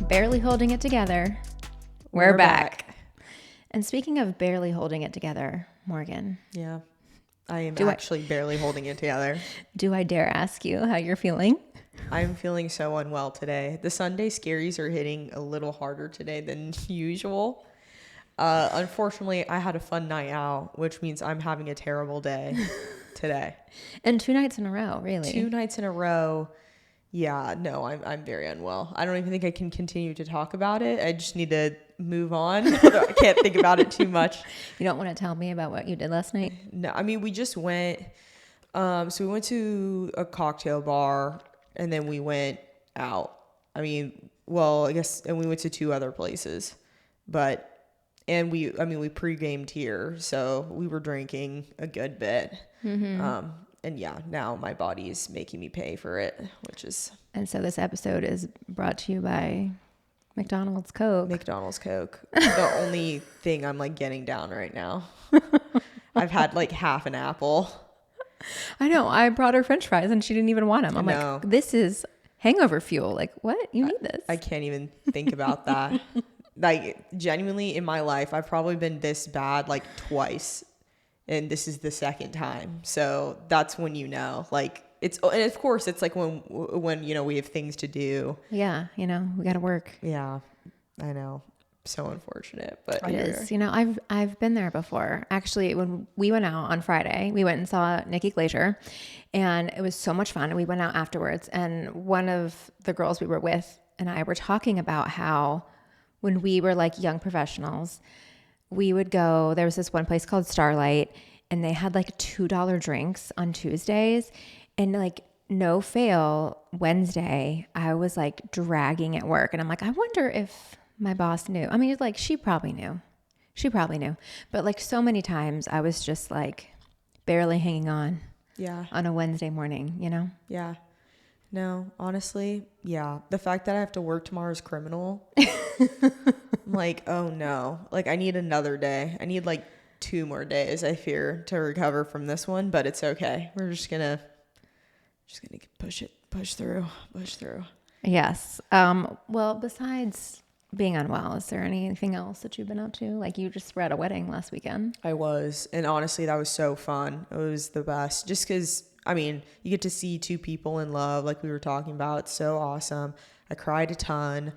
Barely holding it together. We're back. And speaking of barely holding it together, Morgan. Yeah, I am actually barely holding it together. Do I dare ask you how you're feeling? I'm feeling so unwell today. The Sunday scaries are hitting a little harder today than usual. Unfortunately, I had a fun night out, which means I'm having a terrible day today. And 2 nights in a row, really? 2 nights in a row. Yeah, no, I'm very unwell. I don't even think I can continue to talk about it. I just need to move on. I can't think about it too much. You don't want to tell me about what you did last night? No, I mean, we just went, so we went to a cocktail bar and then we went out. I mean, well, I guess, and we went to 2 other places, and we pre-gamed here. So we were drinking a good bit. Mm-hmm. And yeah, now my body is making me pay for it, which is... And so this episode is brought to you by McDonald's Coke. McDonald's Coke. The only thing I'm like getting down right now. I've had like half an apple. I know. I brought her French fries and she didn't even want them. I'm like, this is hangover fuel. Like, what? You need this. I can't even think about that. Like, genuinely in my life, I've probably been this bad like twice. And this is the second time. So that's when you know, like, and of course it's like when, you know, we have things to do. Yeah. You know, we got to work. Yeah, I know. So unfortunate, but it is. You know, I've been there before. Actually, when we went out on Friday, we went and saw Nikki Glacier and it was so much fun. And we went out afterwards and one of the girls we were with and I were talking about how when we were like young professionals, we would go, there was this one place called Starlight and they had like $2 drinks on Tuesdays and like no fail Wednesday, I was like dragging at work and I'm like, I wonder if my boss knew. I mean, like she probably knew. But like so many times I was just like barely hanging on. Yeah. On a Wednesday morning, you know? Yeah. No, honestly, yeah. The fact that I have to work tomorrow is criminal. I'm like, oh no. Like I need another day. I need like 2 more days, I fear, to recover from this one, but it's okay. We're just gonna push through. Yes. Well, besides being unwell, is there anything else that you've been up to? Like you just were at a wedding last weekend. I was, and honestly, that was so fun. It was the best. Just because, I mean, you get to see 2 people in love, like we were talking about. It's so awesome. I cried a ton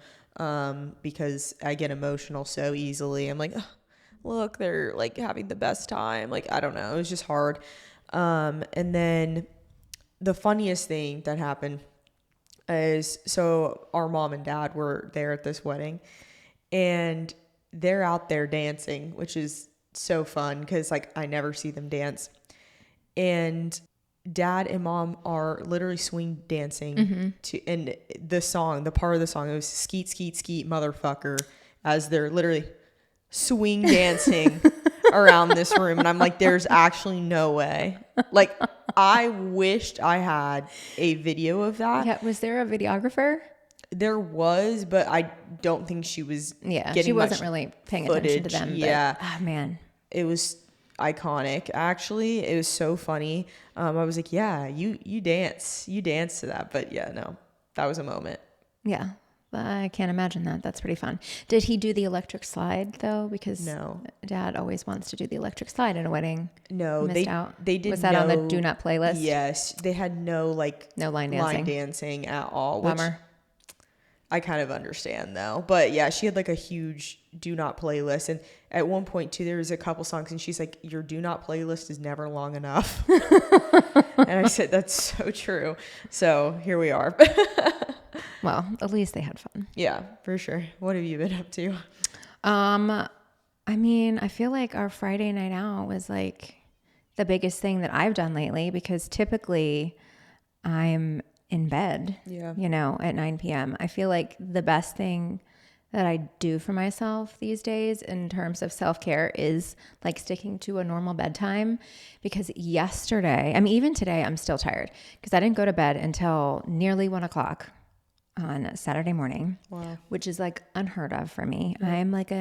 because I get emotional so easily. I'm like, look, they're like having the best time. Like, I don't know. It was just hard. And then the funniest thing that happened is, so our mom and dad were there at this wedding and they're out there dancing, which is so fun because like I never see them dance. And dad and mom are literally swing dancing to, and the part of the song, it was skeet, skeet, skeet, motherfucker, as they're literally swing dancing around this room. And I'm like, there's actually no way. Like, I wished I had a video of that. Yeah. Was there a videographer? There was, but I don't think she was. Yeah. Getting she wasn't much really paying footage. attention to them. Yeah. But, oh man. It was iconic. Actually, it was so funny. I was like, yeah, you dance to that. But yeah, no, that was a moment. Yeah. I can't imagine that. That's pretty fun. Did he do the electric slide though? Because no, dad always wants to do the electric slide in a wedding. No, Missed out. They did. Was that on the do not playlist? Yes, they had no line dancing at all. Bummer. Which I kind of understand though. But yeah, she had like a huge do not playlist, and at one point too, there was a couple songs, and she's like, "Your do not playlist is never long enough." And I said, "That's so true." So here we are. Well, at least they had fun. Yeah, for sure. What have you been up to? I mean, I feel like our Friday night out was like the biggest thing that I've done lately because typically I'm in bed, you know, at 9 p.m. I feel like the best thing that I do for myself these days in terms of self-care is like sticking to a normal bedtime because yesterday, I mean, even today, I'm still tired because I didn't go to bed until nearly 1 o'clock on Saturday morning, wow, which is like unheard of for me. I'm like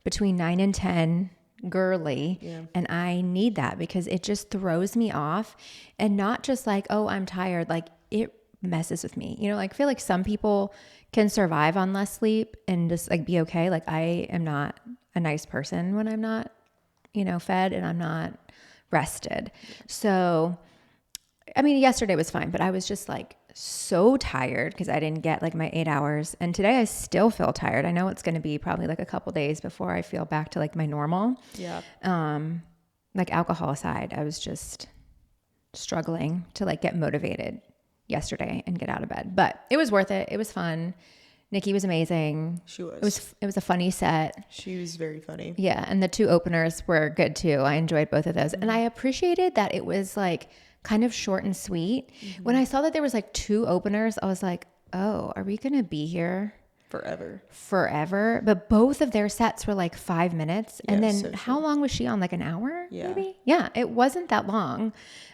between 9 and 10 girly. Yeah. And I need that because it just throws me off, and not just like, oh, I'm tired. Like it messes with me. You know, like I feel like some people can survive on less sleep and just like be okay. Like I am not a nice person when I'm not, you know, fed and I'm not rested. So, I mean, yesterday was fine, but I was just like so tired because I didn't get like my 8 hours. And today I still feel tired. I know it's going to be probably like a couple days before I feel back to like my normal. Yeah. Like alcohol aside, I was just struggling to like get motivated yesterday and get out of bed, but it was worth it. It was fun. Nikki was amazing. She was. It was a funny set. She was very funny. Yeah. And the 2 openers were good too. I enjoyed both of those. And I appreciated that it was like kind of short and sweet. When I saw that there was like 2 openers, I was like, oh, are we going to be here forever? But both of their sets were like 5 minutes. And then so how long was she on? Like an hour? Yeah. Maybe? Yeah. It wasn't that long.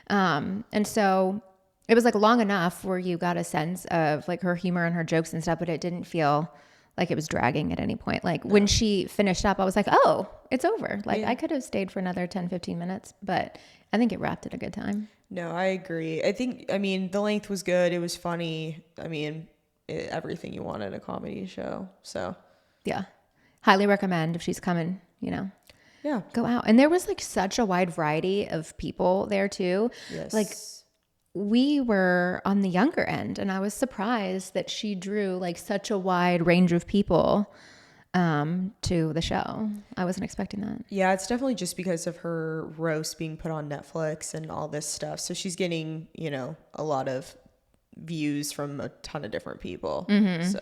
And so it was like long enough where you got a sense of like her humor and her jokes and stuff, but it didn't feel like it was dragging at any point. Like when she finished up, I was like, oh, it's over. Like I could have stayed for another 10, 15 minutes, but I think it wrapped at a good time. No, I agree. I mean, the length was good. It was funny. I mean, everything you want in a comedy show. So yeah, highly recommend if she's coming, you know, yeah, go out. And there was like such a wide variety of people there too. Yes. Like we were on the younger end, and I was surprised that she drew like such a wide range of people to the show. I wasn't expecting that. Yeah, it's definitely just because of her roast being put on Netflix and all this stuff. So she's getting, you know, a lot of views from a ton of different people. So,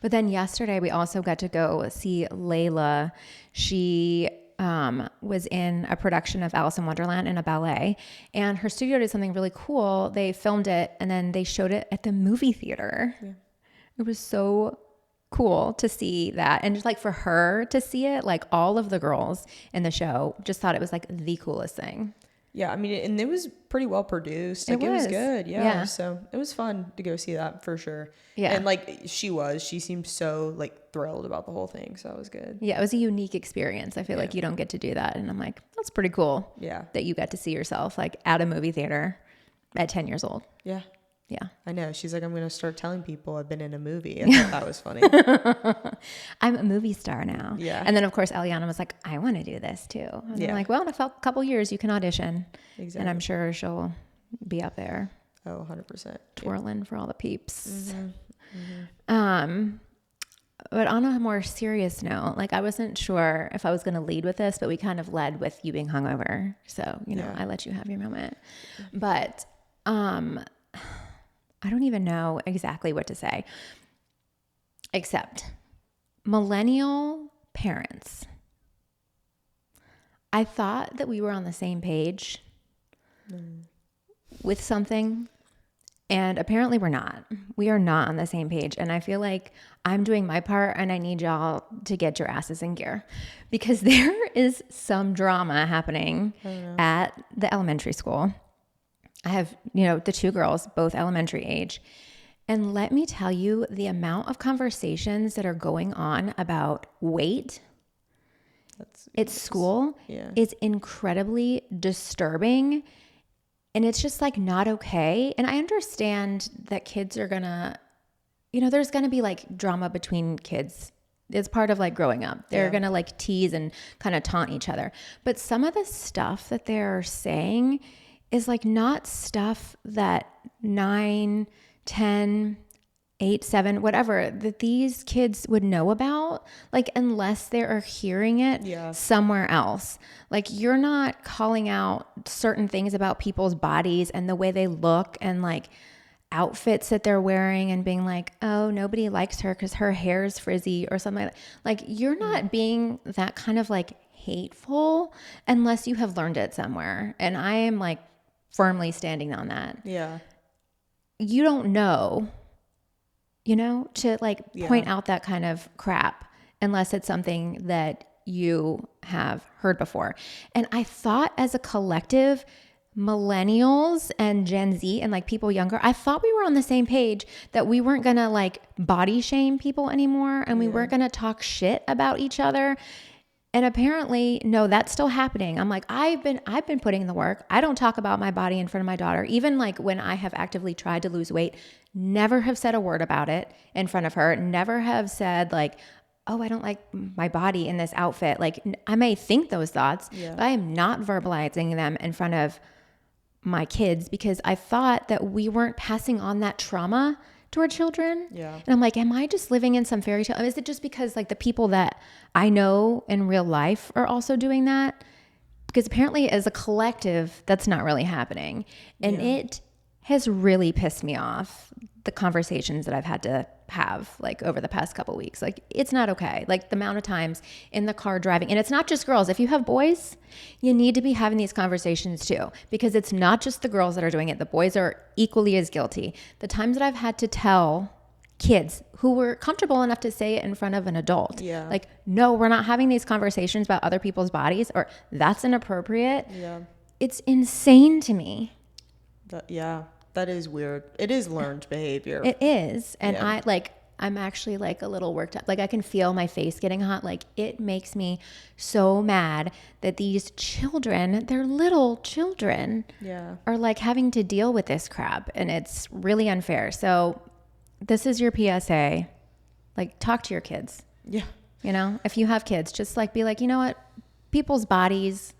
but then yesterday we also got to go see Layla. She was in a production of Alice in Wonderland in a ballet, and her studio did something really cool. They filmed it and then they showed it at the movie theater. Yeah. It was so cool to see that, and just like for her to see it, like all of the girls in the show just thought it was like the coolest thing. Yeah, I mean, and it was pretty well produced. Like, it was good. Yeah. So it was fun to go see that for sure. Yeah. And like she seemed so like thrilled about the whole thing. So it was good. Yeah. It was a unique experience. I feel like you don't get to do that. And I'm like, that's pretty cool. Yeah. That you got to see yourself like at a movie theater at 10 years old. Yeah. Yeah. I know. She's like, I'm going to start telling people I've been in a movie. I thought that was funny. I'm a movie star now. Yeah. And then, of course, Eliana was like, I want to do this too. And I'm like, well, in a couple years, you can audition. Exactly. And I'm sure she'll be up there. Oh, 100%. Twirling for all the peeps. But on a more serious note, like I wasn't sure if I was going to lead with this, but we kind of led with you being hungover. So, you know, I let you have your moment. But I don't even know exactly what to say, except millennial parents. I thought that we were on the same page with something, and apparently we're not. We are not on the same page, and I feel like I'm doing my part, and I need y'all to get your asses in gear, because there is some drama happening at the elementary school. I have, you know, the 2 girls, both elementary age. And let me tell you, the amount of conversations that are going on about weight at school is incredibly disturbing. And it's just like not okay. And I understand that kids are gonna, you know, there's gonna be like drama between kids. It's part of like growing up. They're gonna like tease and kind of taunt each other. But some of the stuff that they're saying is like not stuff that 9, 10, 8, 7, whatever, that these kids would know about, like unless they are hearing it somewhere else. Like you're not calling out certain things about people's bodies and the way they look and like outfits that they're wearing and being like, oh, nobody likes her because her hair is frizzy or something like that. Like you're not being that kind of like hateful unless you have learned it somewhere. And I am like firmly standing on that. Yeah. You don't know, you know, to like point out that kind of crap unless it's something that you have heard before. And I thought as a collective, millennials and Gen Z and like people younger, I thought we were on the same page that we weren't going to like body shame people anymore and we weren't going to talk shit about each other. And apparently, no, that's still happening. I'm like, I've been putting in the work. I don't talk about my body in front of my daughter. Even like when I have actively tried to lose weight, never have said a word about it in front of her. Never have said like, oh, I don't like my body in this outfit. Like I may think those thoughts, but I am not verbalizing them in front of my kids because I thought that we weren't passing on that trauma to our children. Yeah. And I'm like, am I just living in some fairy tale? Is it just because like the people that I know in real life are also doing that? Because apparently as a collective, that's not really happening. And it has really pissed me off, the conversations that I've had to have like over the past couple of weeks. Like it's not okay. Like the amount of times in the car driving, and it's not just girls. If you have boys, you need to be having these conversations too, because it's not just the girls that are doing it. The boys are equally as guilty. The times that I've had to tell kids who were comfortable enough to say it in front of an adult, like, no, we're not having these conversations about other people's bodies, or that's inappropriate. It's insane to me. That is weird. It is learned behavior. It is. And I'm actually like a little worked up. Like I can feel my face getting hot. Like it makes me so mad that these children, they're little children, are like having to deal with this crap. And it's really unfair. So this is your PSA. Like talk to your kids. Yeah. You know, if you have kids, just like be like, you know what? People's bodies,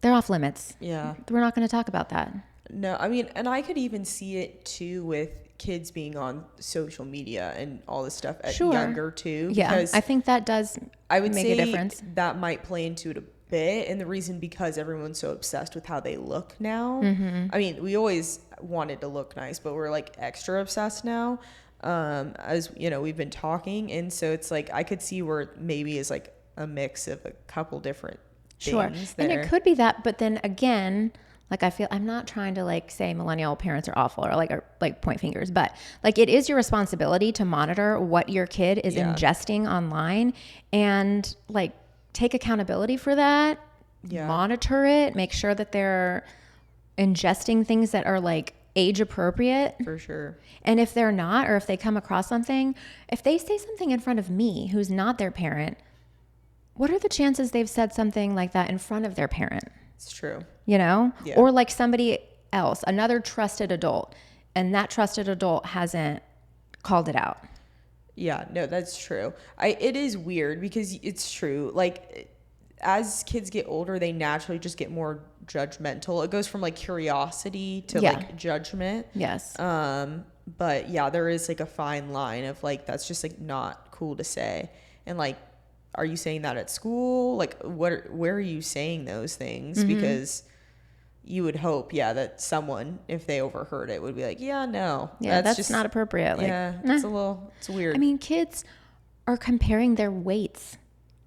they're off limits. Yeah. We're not going to talk about that. No, I mean, and I could even see it too with kids being on social media and all this stuff at younger too. Yeah, I think that does make a difference. That might play into it a bit. And the reason because everyone's so obsessed with how they look now. I mean, we always wanted to look nice, but we're like extra obsessed now. As you know, we've been talking. And so it's like, I could see where it maybe is like a mix of a couple different things there. And it could be that, but then again, like I feel I'm not trying to like say millennial parents are awful or like point fingers, but like it is your responsibility to monitor what your kid is ingesting online and like take accountability for that. Monitor it, make sure that they're ingesting things that are like age appropriate. For sure. And if they're not, or if they come across something, if they say something in front of me who's not their parent, what are the chances they've said something like that in front of their parent? It's true. You know, or like somebody else, another trusted adult, and that trusted adult hasn't called it out. Yeah, no, that's true. It is weird because it's true. Like as kids get older, they naturally just get more judgmental. It goes from like curiosity to like judgment. Yes. But yeah, there is like a fine line of like, that's just like not cool to say. And like, are you saying that at school? Like where are you saying those things? Because you would hope, that someone, if they overheard it, would be like, no. Yeah, that's just not appropriate. Like, it's weird. I mean, kids are comparing their weights.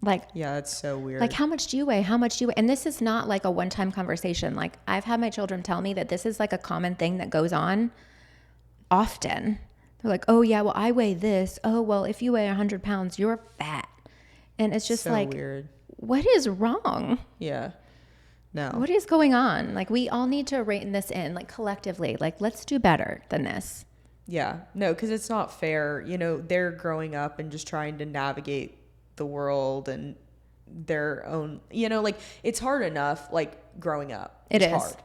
Like, it's so weird. Like, how much do you weigh? How much do you weigh? And this is not like a one-time conversation. Like, I've had my children tell me that this is like a common thing that goes on often. They're like, oh yeah, well, I weigh this. Oh, well, if you weigh 100 pounds, you're fat. And it's just so like, weird. What is wrong? Yeah. No. What is going on? Like, we all need to rein this in, like, collectively. Like, let's do better than this. Yeah. No, because it's not fair. You know, they're growing up and just trying to navigate the world and their own, you know, like, it's hard enough, like, growing up. It's hard.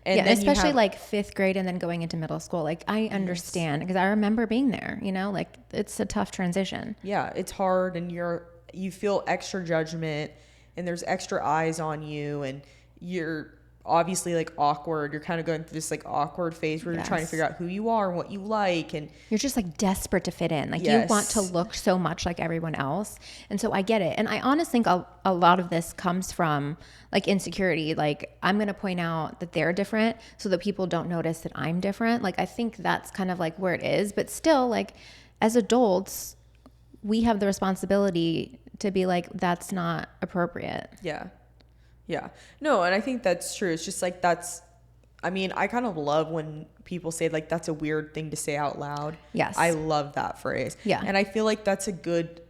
And yeah, especially like 5th grade and then going into middle school. Like, I understand because I remember being there, you know, like, it's a tough transition. Yeah, it's hard and you feel extra judgment and there's extra eyes on you and you're obviously like awkward. You're kind of going through this like awkward phase where you're trying to figure out who you are and what you like. And you're just like desperate to fit in. Like you want to look so much like everyone else. And so I get it. And I honestly think a lot of this comes from like insecurity. Like I'm going to point out that they're different so that people don't notice that I'm different. Like I think that's kind of like where it is. But still, like as adults, we have the responsibility to be like, that's not appropriate. Yeah. Yeah. No, and I think that's true. It's just like I mean, I kind of love when people say like that's a weird thing to say out loud. Yes. I love that phrase. Yeah. And I feel like that's a good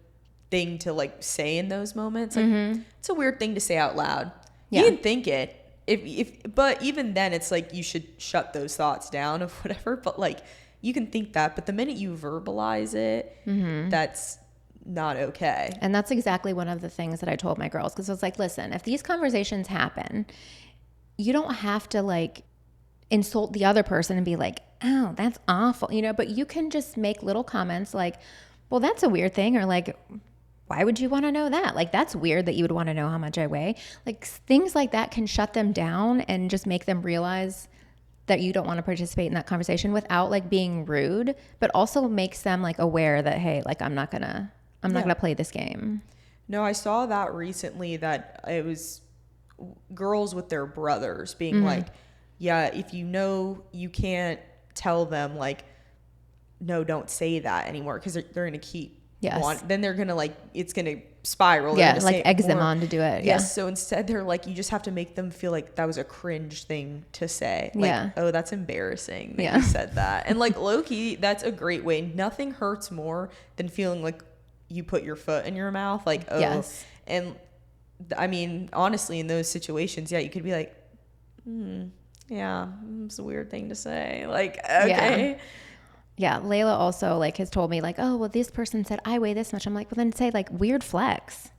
thing to like say in those moments. Like it's a weird thing to say out loud. Yeah. You can think it. But even then it's like you should shut those thoughts down of whatever. But like you can think that, but the minute you verbalize it, that's not okay. And that's exactly one of the things that I told my girls, because I was like, listen, if these conversations happen, you don't have to like insult the other person and be like, oh, that's awful, but you can just make little comments like, well, that's a weird thing, or like, why would you want to know that? Like, that's weird that you would want to know how much I weigh. Like, things like that can shut them down and just make them realize that you don't want to participate in that conversation without like being rude, but also makes them like aware that, hey, like, I'm not gonna play this game. No, I saw that recently, that it was girls with their brothers being like, yeah, if you can't tell them like, no, don't say that anymore, because they're going to keep then they're going to like, it's going to spiral. Yeah, like eggs them on to do it. Yes, so instead they're like, you just have to make them feel like that was a cringe thing to say. Like, oh, that's embarrassing that you said that. And like, low-key, that's a great way. Nothing hurts more than feeling like you put your foot in your mouth. Like, oh. Yes. And I mean, honestly, in those situations, you could be like, yeah, it's a weird thing to say. Like, okay. Yeah, Layla also like has told me like, oh, well, this person said I weigh this much. I'm like, well, then say like weird flex.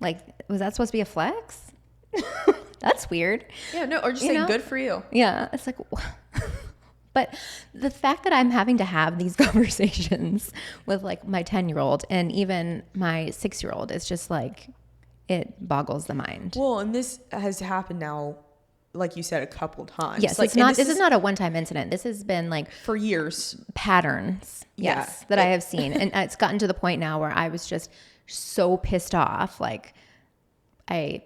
Like, was that supposed to be a flex? That's weird. Yeah, no, or just say good for you. Yeah, it's like, but the fact that I'm having to have these conversations with like my 10-year-old and even my 6-year-old is just like, it boggles the mind. Well, and this has happened now, like you said, a couple times. Yes, like, this is not a one-time incident. This has been like for years, patterns. Yes, that I have seen, and it's gotten to the point now where I was just so pissed off. Like, I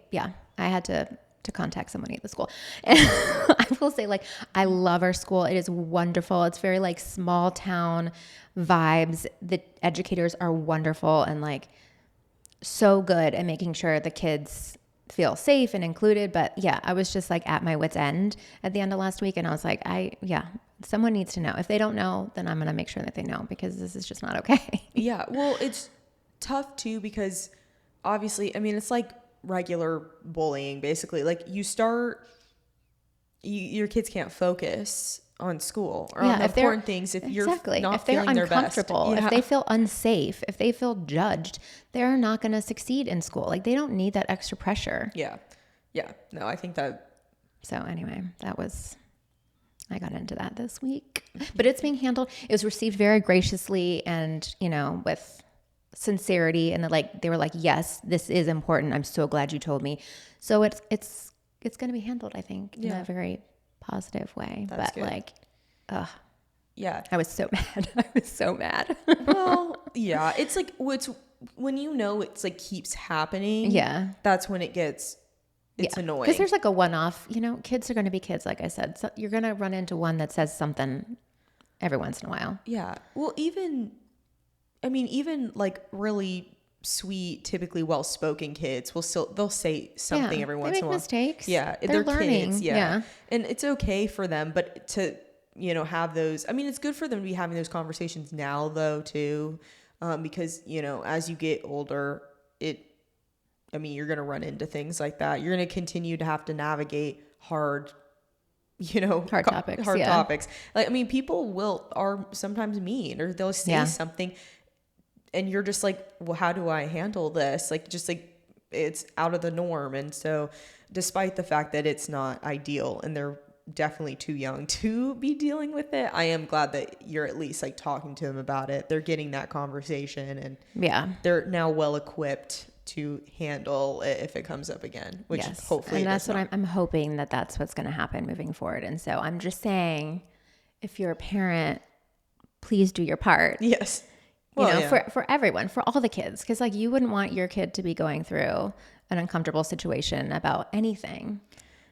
had to contact somebody at the school, and I will say, like, I love our school. It is wonderful. It's very like small town vibes. The educators are wonderful and like so good at making sure the kids feel safe and included. But yeah, I was just like at my wit's end at the end of last week, and I was like, someone needs to know. If they don't know, then I'm going to make sure that they know, because this is just not okay. Yeah. Well, it's tough too, because obviously, I mean, it's like regular bullying basically. Like, your kids can't focus on school or on the important things if you're not feeling their best. If they feel unsafe, if they feel judged, they're not going to succeed in school. Like, they don't need that extra pressure. Yeah. No, I think that. So anyway, I got into that this week, but it's being handled. It was received very graciously and, with sincerity, and they were like, yes, this is important. I'm so glad you told me. So it's going to be handled, I think, in a very positive way. That's but good. Yeah. I was so mad. I was so mad. Well, yeah, it's like, when it's like keeps happening. Yeah. That's when it's annoying. Because there's like a one-off, kids are going to be kids, like I said. So you're going to run into one that says something every once in a while. Yeah. Well, even like really sweet, typically well-spoken kids they'll say something every once in a while. They make mistakes. Yeah. They're learning. Kids. Yeah. And it's okay for them, but to, have those, it's good for them to be having those conversations now though too. Because, as you get older, you're going to run into things like that. You're going to continue to have to navigate hard topics. Like, people are sometimes mean, or they'll say something and you're just like, well, how do I handle this? Like, just like, it's out of the norm. And so despite the fact that it's not ideal and they're definitely too young to be dealing with it, I am glad that you're at least like talking to them about it. They're getting that conversation, and they're now well equipped to handle it if it comes up again, which hopefully, and that's what I'm hoping that's what's going to happen moving forward. And so I'm just saying, if you're a parent, please do your part. Yes. For everyone, for all the kids, because like, you wouldn't want your kid to be going through an uncomfortable situation about anything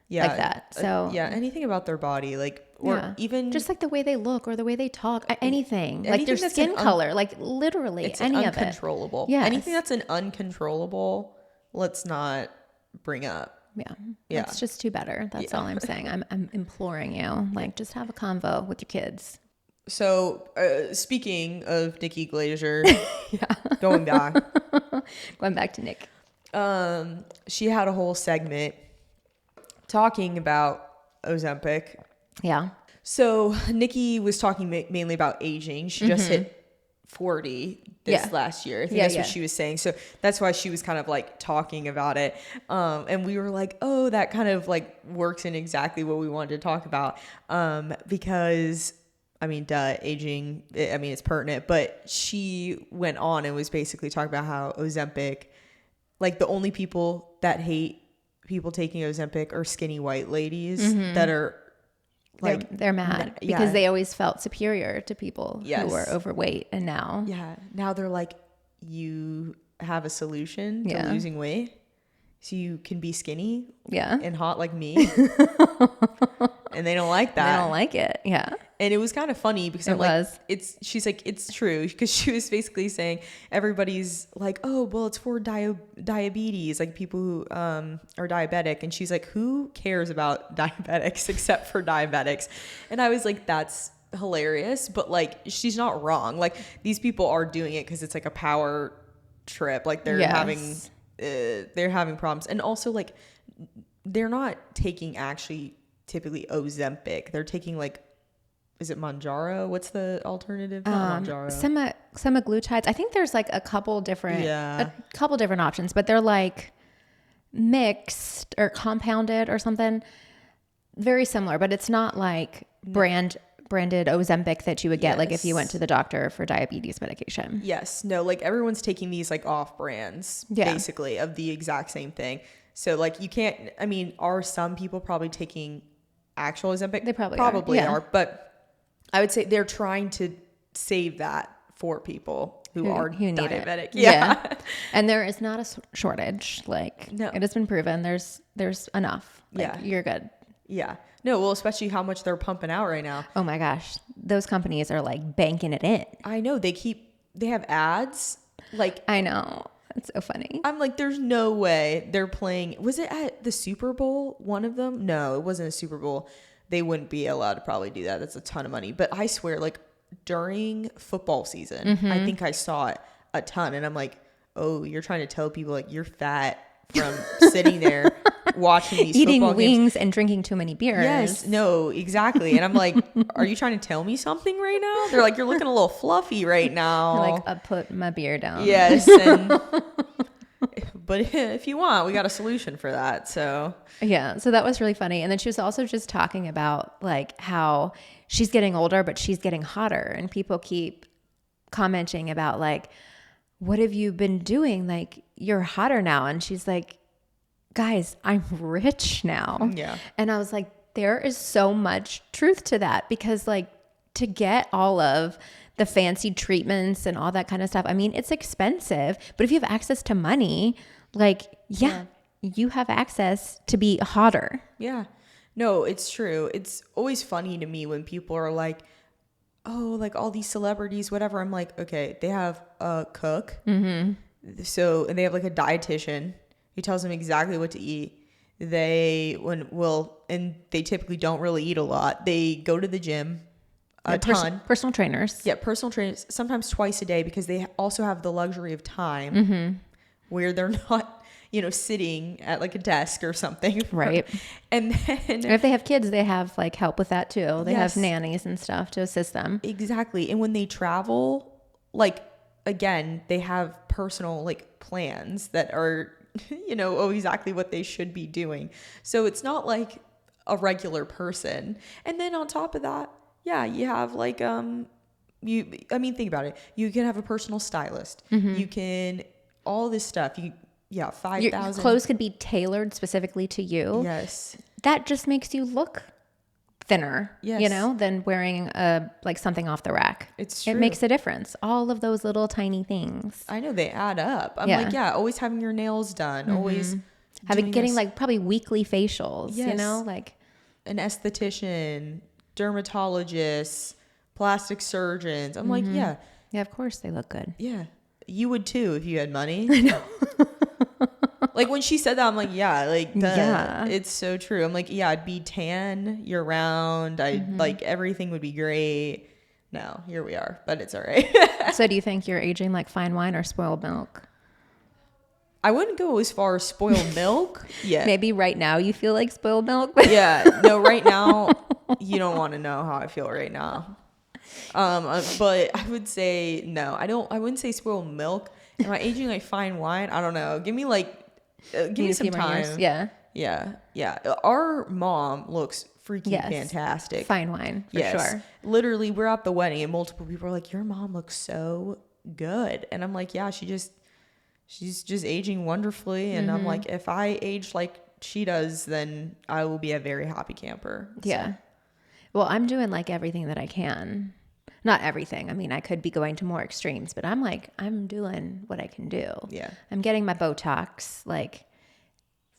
like that. So anything about their body, like, or even just like the way they look or the way they talk, anything like their skin color, like literally any of it. Uncontrollable. Yeah. Anything that's an uncontrollable, let's not bring up. Yeah. Let's just do better. That's all I'm saying. I'm imploring you, like, just have a convo with your kids. So, speaking of Nikki Glaser, going back to Nick. She had a whole segment talking about Ozempic. Yeah. So Nikki was talking mainly about aging. She just hit 40 this last year. I think that's what she was saying. So that's why she was kind of like talking about it. And we were like, oh, that kind of like works in exactly what we wanted to talk about. Because I mean, aging, I mean, it's pertinent, but she went on and was basically talking about how Ozempic, like the only people that hate people taking Ozempic are skinny white ladies that are like they're mad because they always felt superior to people who were overweight, and now now they're like, you have a solution to losing weight, so you can be skinny and hot like me. And they don't like that. They don't like it. And it was kind of funny because she's like, it's true, because she was basically saying everybody's like, oh, well, it's for diabetes, like people who are diabetic. And she's like, who cares about diabetics except for diabetics? And I was like, that's hilarious. But like, she's not wrong. Like, these people are doing it because it's like a power trip. Like they're having problems. And also like, they're not taking actually typically Ozempic. They're taking like, is it Mounjaro? What's the alternative? Not Mounjaro. Semaglutides. I think there's like a couple different options, but they're like mixed or compounded or something. Very similar, but it's not like branded Ozempic that you would get like if you went to the doctor for diabetes medication. Yes. No, like everyone's taking these like off brands basically of the exact same thing. So like you can't, I mean, are some people probably taking actual Ozempic? They probably are, but I would say they're trying to save that for people who are diabetic. Yeah. And there is not a shortage. Like it has been proven there's enough. Like, you're good. Yeah. No, well, especially how much they're pumping out right now. Oh my gosh. Those companies are like banking it in. I know. They have ads. Like, I know. It's so funny. I'm like, there's no way they're playing. Was it at the Super Bowl? One of them? No, it wasn't a Super Bowl. They wouldn't be allowed to probably do that. That's a ton of money. But I swear, like during football season, I think I saw it a ton. And I'm like, oh, you're trying to tell people like you're fat from sitting there watching these eating football wings games. And drinking too many beers. Yes, no, exactly. And I'm like, are you trying to tell me something right now? They're like, you're looking a little fluffy right now. You're like, I put my beer down. Yes. And but if you want, we got a solution for that. So so that was really funny. And then she was also just talking about like how she's getting older, but she's getting hotter, and people keep commenting about like, what have you been doing? Like, you're hotter now. And she's like, guys, I'm rich now. Yeah. And I was like, there is so much truth to that, because like to get all of the fancy treatments and all that kind of stuff, I mean, it's expensive, but if you have access to money, like, you have access to be hotter. Yeah. No, it's true. It's always funny to me when people are like, oh, like all these celebrities, whatever. I'm like, okay, they have a cook. So, and they have like a dietitian who tells them exactly what to eat. And they typically don't really eat a lot. They go to the gym a ton. Personal trainers. Yeah, personal trainers, sometimes twice a day, because they also have the luxury of time where they're not, sitting at like a desk or something. Right. And then if they have kids, they have like help with that too. They have nannies and stuff to assist them. Exactly. And when they travel, like, again, they have personal like plans that are, exactly what they should be doing. So it's not like a regular person. And then on top of that, you have like, think about it. You can have a personal stylist. You can, all this stuff. 5,000. Your clothes could be tailored specifically to you. Yes. That just makes you look thinner, than wearing something off the rack. It's true. It makes a difference. All of those little tiny things. I know, they add up. I'm like, always having your nails done, always getting like probably weekly facials, like an esthetician, dermatologists, plastic surgeons. I'm like, yeah, of course they look good. Yeah. You would too if you had money. I know. Like when she said that, I'm like, it's so true. I'm like, I'd be tan year round. Like everything would be great. No, here we are, but it's all right. So do you think you're aging like fine wine or spoiled milk? I wouldn't go as far as spoiled milk. Yeah. Maybe right now you feel like spoiled milk. Yeah. No, right now, you don't want to know how I feel right now. But I would say no. I wouldn't say spoiled milk. Am I aging like fine wine? I don't know. Give me some time. Yeah. Yeah. Our mom looks freaking Yes. fantastic. Fine wine, for sure. Literally, we're at the wedding and multiple people are like, your mom looks so good. And I'm like, yeah, she's just aging wonderfully. And I'm like, if I age like she does, then I will be a very happy camper. So. Yeah. Well, I'm doing like everything that I can. Not everything. I mean, I could be going to more extremes, but I'm doing what I can do. Yeah. I'm getting my Botox like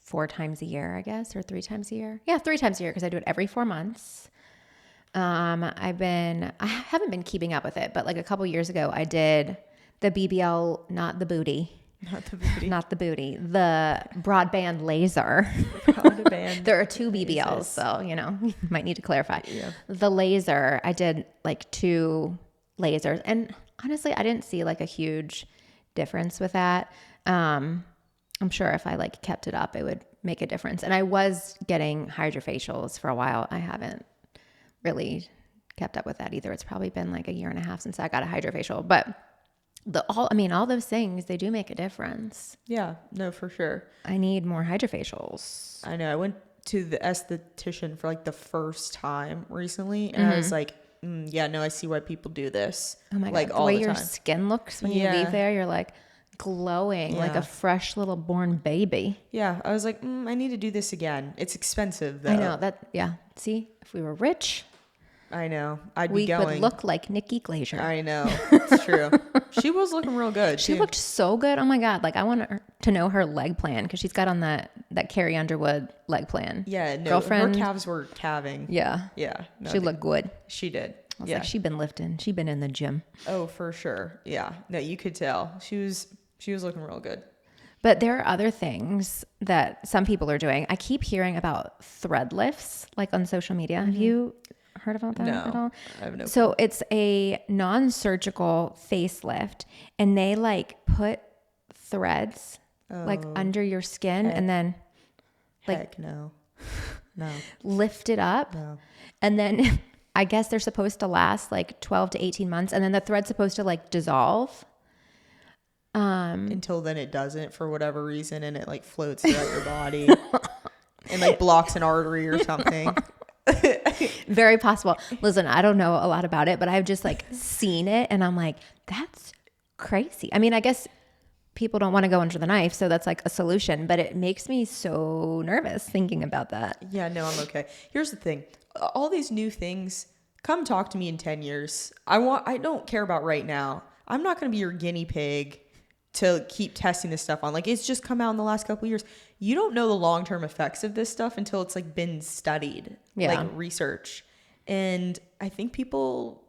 4 times a year, I guess, or 3 times a year. Yeah, 3 times a year because I do it every 4 months. I haven't been keeping up with it, but like a couple years ago, I did the BBL, not the booty. Not the booty. The broadband laser. There are 2 BBLs, so you might need to clarify. Yeah. The laser, I did like 2 lasers, and honestly, I didn't see like a huge difference with that. I'm sure if I like kept it up, it would make a difference. And I was getting hydrofacials for a while. I haven't really kept up with that either. It's probably been like a year and a half since I got a hydrofacial, but all those things, they do make a difference. Yeah, no, for sure. I need more hydrofacials. I know. I went to the esthetician for like the first time recently, and I was like, yeah, no, I see why people do this. Oh my God. Like the all way the your time. skin looks when you leave there, you're like glowing like a fresh little born baby. Yeah, I was like, I need to do this again. It's expensive though. I know that. Yeah. See, if we were rich, I know. I'd we be going. would look like Nikki Glaser. I know. It's true. She was looking real good. She looked so good. Oh my God. Like I want to know her leg plan because she's got on that Carrie Underwood leg plan. Yeah. No, Girlfriend. her calves were calving. Yeah. Yeah. No, She looked good. She did. I was like, she'd been lifting. She'd been in the gym. Oh, for sure. Yeah. No, you could tell. She was looking real good. But there are other things that some people are doing. I keep hearing about thread lifts, like on social media. Have you heard about that at all? I have no. So it's a non-surgical facelift, and they like put threads like under your skin, and then Heck no. lift it up, and then I guess they're supposed to last like 12 to 18 months, and then the thread's supposed to like dissolve. Until then it doesn't for whatever reason, and it like floats throughout your body and like blocks an artery or something. Very possible. Listen, I don't know a lot about it, but I've just like seen it and I'm like, that's crazy. I mean, I guess people don't want to go under the knife, so that's like a solution, but it makes me so nervous thinking about that. Yeah, no, I'm okay. Here's the thing. All these new things, come talk to me in 10 years. I don't care about right now. I'm not going to be your guinea pig to keep testing this stuff on. Like, it's just come out in the last couple of years. You don't know the long-term effects of this stuff until it's like been studied, like research. And I think people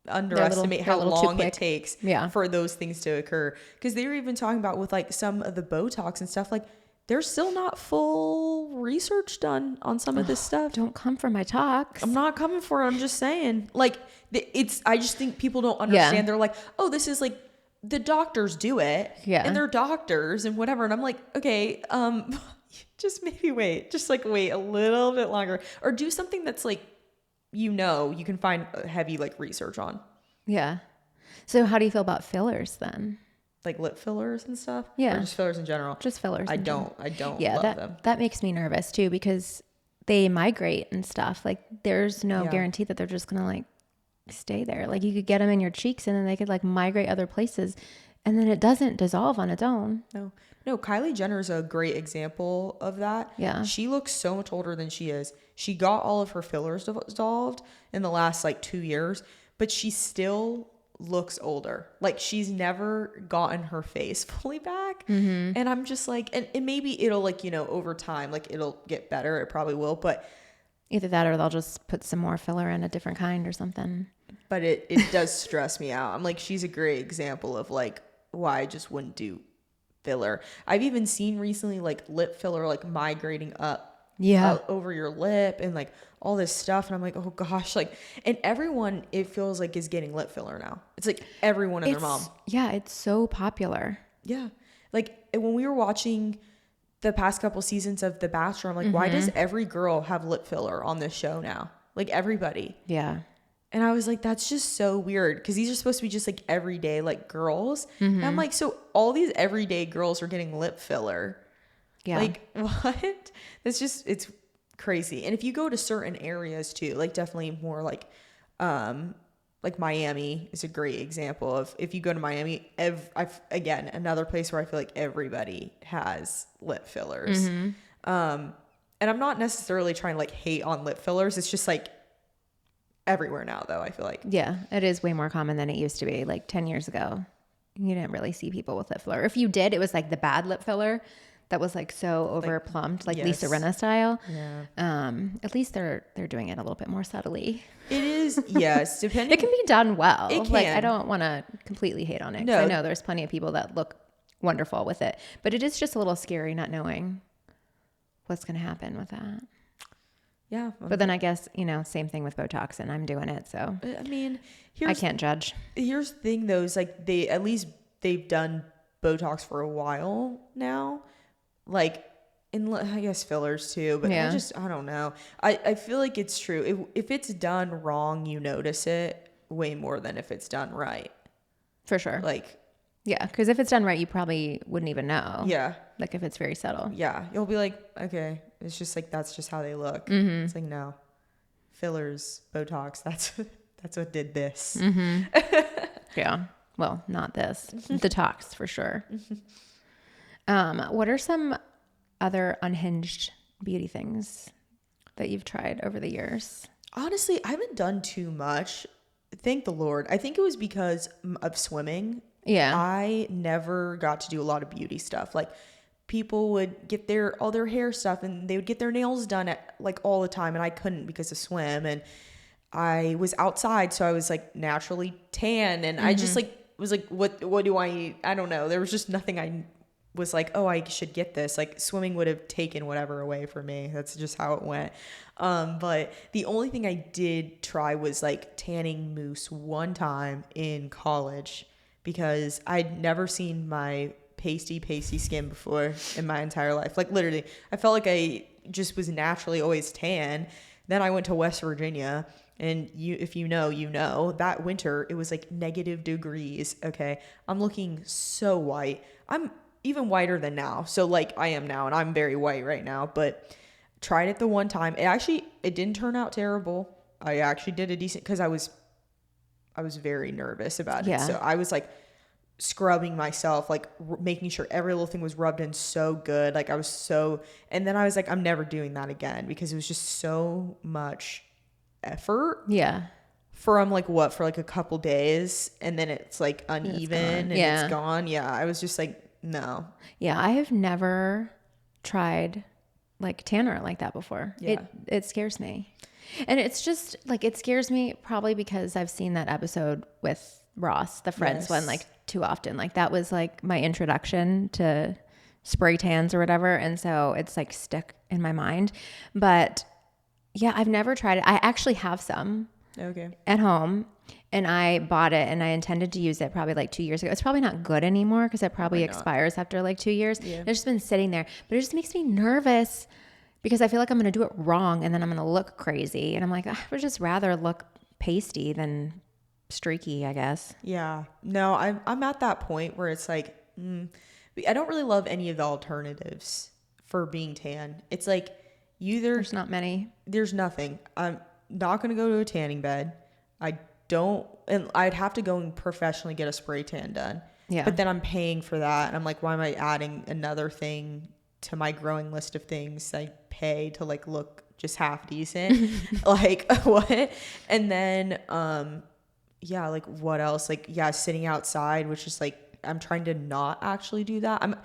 underestimate how long it takes for those things to occur. Because they were even talking about with like some of the Botox and stuff, like there's still not full research done on some of this stuff. Don't come for my talks. I'm not coming for it. I'm just saying, like, I just think people don't understand. They're like, oh, this is like, the doctors do it, and they're doctors and whatever. And I'm like, okay, just maybe wait a little bit longer, or do something that's like, you can find heavy like research on. Yeah. So how do you feel about fillers then? Like lip fillers and stuff? Yeah. Or just fillers in general? Just fillers. I don't love them. That makes me nervous too, because they migrate and stuff. Like there's no guarantee that they're just going to like stay there. Like you could get them in your cheeks and then they could like migrate other places and then it doesn't dissolve on its own. No, Kylie Jenner is a great example of that. Yeah. She looks so much older than she is. She got all of her fillers dissolved in the last like 2 years, but she still looks older. Like she's never gotten her face fully back. Mm-hmm. And I'm just like, and maybe it'll like, over time, like it'll get better. It probably will, but either that or they'll just put some more filler in a different kind or something. But it does stress me out. I'm like, she's a great example of like why I just wouldn't do filler. I've even seen recently like lip filler like migrating up over your lip and like all this stuff. And I'm like, oh gosh, like, and everyone, it feels like is getting lip filler now. It's like everyone and their mom. Yeah, it's so popular. Yeah. Like when we were watching the past couple seasons of The Bachelor, I'm like, why does every girl have lip filler on this show now? Like everybody. Yeah. And I was like, that's just so weird because these are supposed to be just like everyday like girls. And I'm like, so all these everyday girls are getting lip filler. Yeah. Like what? It's crazy. And if you go to certain areas too, like definitely more like Miami is a great example of if you go to Miami, again, another place where I feel like everybody has lip fillers. And I'm not necessarily trying to like hate on lip fillers. It's just like everywhere now though, I feel like. Yeah, it is way more common than it used to be. Like 10 years ago, you didn't really see people with lip filler. If you did, it was like the bad lip filler that was like so over plumped, like Lisa Rinna style. Yeah. At least they're doing it a little bit more subtly. It is, yes. Depending. It can be done well. It can. Like I don't want to completely hate on it. No. I know there's plenty of people that look wonderful with it, but it is just a little scary not knowing what's going to happen with that. Yeah. But then I guess, same thing with Botox, and I'm doing it. So I mean, I can't judge. Here's the thing though, is like they've done Botox for a while now. Like, I guess fillers too, but yeah. I don't know. I feel like it's true. If it's done wrong, you notice it way more than if it's done right. For sure. Like, yeah, because if it's done right, you probably wouldn't even know. Yeah. Like if it's very subtle. Yeah. You'll be like, okay, it's just like, that's just how they look. It's like, no. Fillers, Botox, that's what did this. Yeah. Well, not this. Detox for sure. What are some other unhinged beauty things that you've tried over the years? Honestly, I haven't done too much. Thank the Lord. I think it was because of swimming. Yeah. I never got to do a lot of beauty stuff. Like people would get all their hair stuff and they would get their nails done at like all the time. And I couldn't because of swim. And I was outside. So I was like naturally tan. And I just like was like, what do I eat? I don't know. There was just nothing I was like, oh, I should get this. Like swimming would have taken whatever away from me. That's just how it went. But the only thing I did try was like tanning mousse one time in college because I'd never seen my pasty skin before in my entire life. Like literally, I felt like I just was naturally always tan. Then I went to West Virginia and if you know, that winter it was like -degrees. Okay. I'm looking so white. I'm even whiter than now. So like I am now and I'm very white right now, but tried it the one time. It didn't turn out terrible. I actually did a decent, cause I was very nervous about it. So I was like scrubbing myself, like making sure every little thing was rubbed in so good. Like and then I was like, I'm never doing that again because it was just so much effort. Yeah. For like a couple days and then it's like uneven and it's gone. Yeah. I was just like, no. Yeah. I have never tried like tanner like that before. Yeah. It scares me. And it's just like, it scares me probably because I've seen that episode with Ross, the Friends one, like too often. Like that was like my introduction to spray tans or whatever. And so it's like stuck in my mind, but yeah, I've never tried it. I actually have some at home and I bought it and I intended to use it probably like 2 years ago. It's probably not good anymore because it probably expires after like 2 years. Yeah. It's just been sitting there, but it just makes me nervous because I feel like I'm going to do it wrong and then I'm going to look crazy. And I'm like, I would just rather look pasty than streaky, I guess. Yeah. No, I'm at that point where it's like, I don't really love any of the alternatives for being tan. It's like there's not many. There's nothing. I'm not going to go to a tanning bed. And I'd have to go and professionally get a spray tan done. Yeah. But then I'm paying for that. And I'm like, why am I adding another thing to my growing list of things I pay to like look just half decent? Like what? And then, like what else? Like, sitting outside, which is like, I'm trying to not actually do that. I'm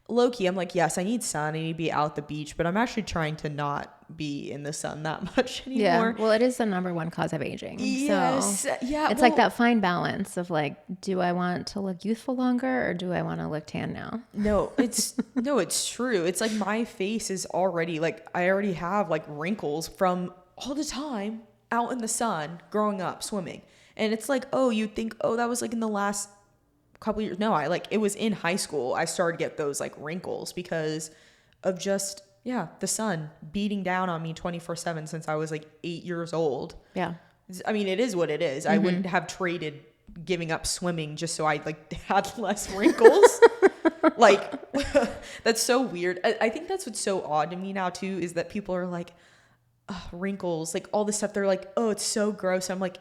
low key. I'm like, yes, I need sun. I need to be out the beach, but I'm actually trying to not be in the sun that much anymore. Yeah. Well, it is the number one cause of aging. Yes. So it's like that fine balance of like, do I want to look youthful longer or do I want to look tan now? No, it's true. It's like my face is already like, I already have like wrinkles from all the time out in the sun growing up swimming. And it's like, oh, you'd think, oh, that was like in the last couple years. No, it was in high school. I started to get those like wrinkles because of just, the sun beating down on me 24/7 since I was like 8 years old. Yeah. I mean, it is what it is. I wouldn't have traded giving up swimming just so I like had less wrinkles. Like, that's so weird. I think that's what's so odd to me now too, is that people are like, "Ugh, wrinkles, like all this stuff." They're like, "Oh, it's so gross." I'm like,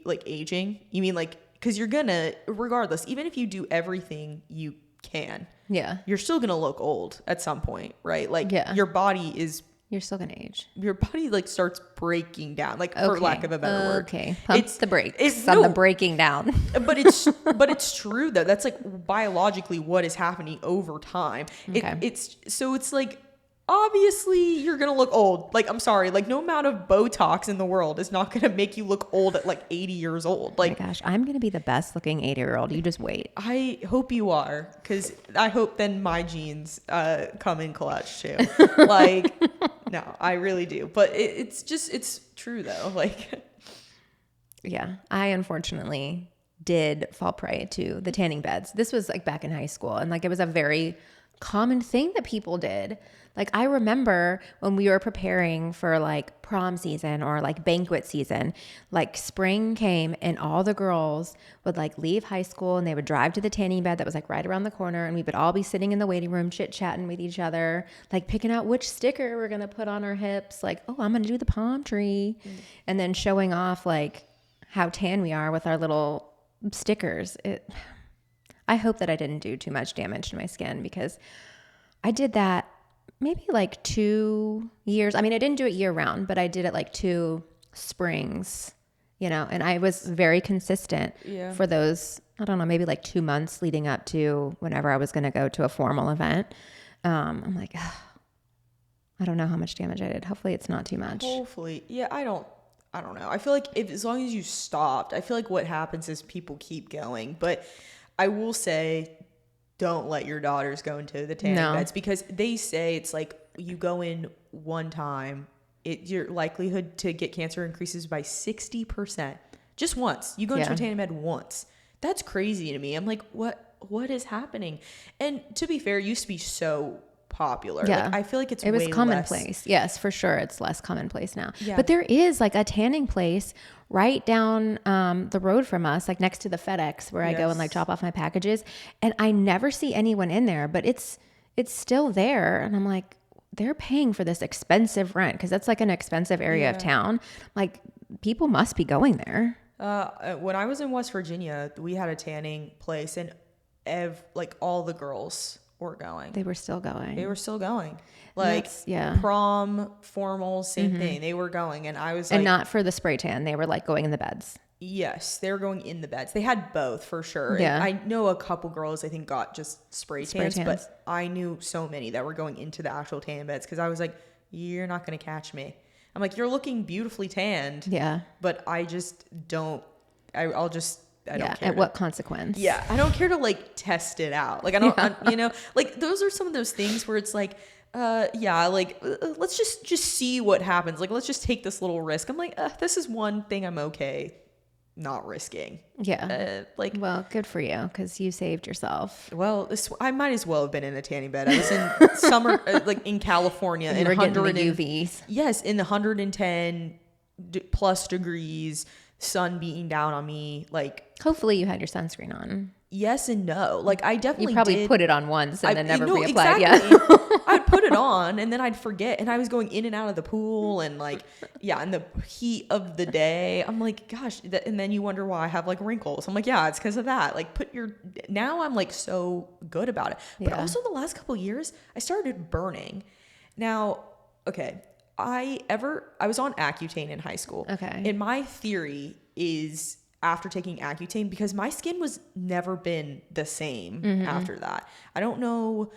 like aging? You mean like, because you're gonna, regardless, even if you do everything you can, Yeah. you're still gonna look old at some point, right? Like, Yeah. your body is, You're still going to age. your body like starts breaking down, like for lack of a better word. Okay. Pump the brakes on no, the breaking down. but it's true though. That's like biologically what is happening over time. Okay. It's like, obviously you're gonna look old. Like, I'm sorry, like no amount of Botox in the world is not gonna make you look old at like 80 years old. Like, oh my gosh, I'm going to be the best looking 80-year-old. You just wait. I hope you are, because I hope then my genes come in clutch too. Like, no, I really do. But it's true though. Like, Yeah. I unfortunately did fall prey to the tanning beds. This was like back in high school, and like it was a very common thing that people did. Like, I remember when we were preparing for like prom season or like banquet season, like spring came and all the girls would like leave high school and they would drive to the tanning bed that was like right around the corner, and we would all be sitting in the waiting room chit-chatting with each other, like picking out which sticker we're going to put on our hips. Like, oh, I'm going to do the palm tree. And then showing off like how tan we are with our little stickers. I hope that I didn't do too much damage to my skin, because I did that maybe like 2 years. I mean, I didn't do it year round, but I did it like 2 springs, and I was very consistent for those, I don't know, maybe like 2 months leading up to whenever I was going to go to a formal event. I'm like, ugh, I don't know how much damage I did. Hopefully it's not too much. hopefully. Yeah, I don't know. I feel like as long as you stopped, I feel like what happens is people keep going. But I will say, don't let your daughters go into the tanning beds, because they say it's like you go in one time, your likelihood to get cancer increases by 60%. Just once. You go into a tanning bed once. That's crazy to me. I'm like, what is happening? And to be fair, it used to be so popular. Yeah. Like, I feel like it was way commonplace. less. Yes, for sure. It's less commonplace now. Yeah. But there is like a tanning place right down the road from us, like next to the FedEx where I go and like drop off my packages. And I never see anyone in there, but it's still there. And I'm like, they're paying for this expensive rent, because that's like an expensive area of town. Like, people must be going there. When I was in West Virginia, we had a tanning place, and like all the girls were going. They were still going. Like, prom, formal, same thing. They were going, and I was like, and not for the spray tan. They were like going in the beds. Yes, they were going in the beds. They had both for sure. Yeah. And I know a couple girls I think got just spray tans, but I knew so many that were going into the actual tan beds, because I was like, you're not going to catch me. I'm like, you're looking beautifully tanned. Yeah. But I just don't. I don't care. At what consequence? Yeah, I don't care to like test it out. Like, I don't, like those are some of those things where it's like, let's just see what happens. Like, let's just take this little risk. I'm like, this is one thing I'm okay not risking. Yeah. Well, good for you, because you saved yourself. Well, I might as well have been in a tanning bed. I was in summer, like in California, you were getting the UVs. Yes, in the 110 plus degrees, sun beating down on me. Like, hopefully you had your sunscreen on. Yes and no. Like, I definitely You probably did. put it on once and then never reapplied. Exactly. Yeah. I'd put it on and then I'd forget, and I was going in and out of the pool, and like, in the heat of the day, I'm like, gosh, and then you wonder why I have like wrinkles. I'm like, yeah, it's because of that. Like, now I'm like so good about it. But also the last couple of years, I started burning. Now, okay, I was on Accutane in high school. Okay. And my theory is, after taking Accutane, because my skin was never been the same after that. I don't know.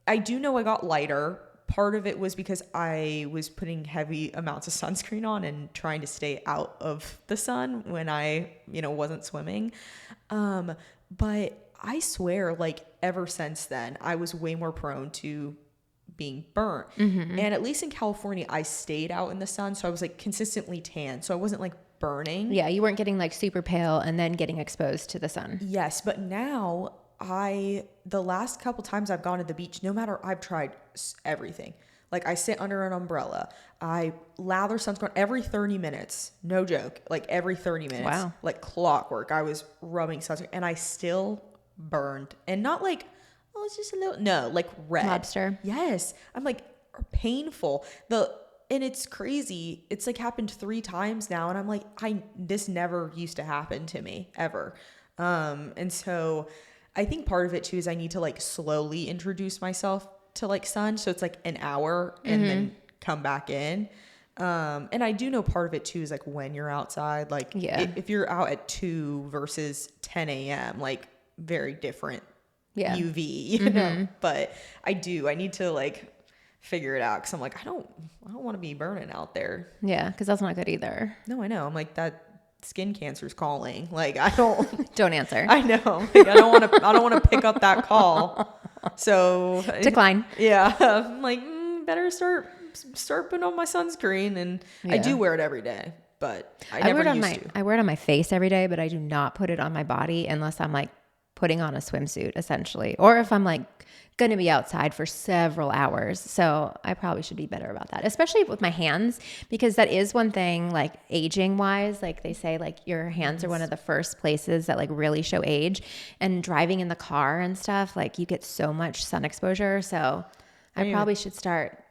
I do know I got lighter. Part of it was because I was putting heavy amounts of sunscreen on and trying to stay out of the sun when I, wasn't swimming. But I swear, like, ever since then, I was way more prone to being burnt. And at least in California, I stayed out in the sun, so I was like consistently tan. So I wasn't like burning. Yeah, you weren't getting like super pale and then getting exposed to the sun. Yes, but now the last couple times I've gone to the beach, no matter, I've tried everything. Like I sit under an umbrella. I lather sunscreen every 30 minutes. No joke. Like every 30 minutes. Wow. Like clockwork. I was rubbing sunscreen and I still burned. And not like, oh, it's just a little, no, like red. Lobster. Yes. I'm like painful. And it's crazy. It's like happened 3 times now. And I'm like, this never used to happen to me ever. And so I think part of it too is I need to like slowly introduce myself to like sun. So it's like an hour and then come back in. And I do know part of it too is like when you're outside, like if you're out at 2 versus 10 a.m., like very different UV, you know, but I need to like figure it out. Cause I'm like, I don't want to be burning out there. Yeah. Cause that's not good either. No, I know. I'm like that skin cancer's calling. Like I don't Don't answer. I know. Like, I don't want to pick up that call. So Decline. Yeah. I'm like, better start putting on my sunscreen. And I do wear it every day, but I never used to. I wear it on my face every day, but I do not put it on my body unless I'm like putting on a swimsuit essentially. Or if I'm like going to be outside for several hours. So I probably should be better about that, especially with my hands, because that is one thing, like aging wise, like they say, like your hands are one of the first places that like really show age, and driving in the car and stuff, like you get so much sun exposure. So I probably should start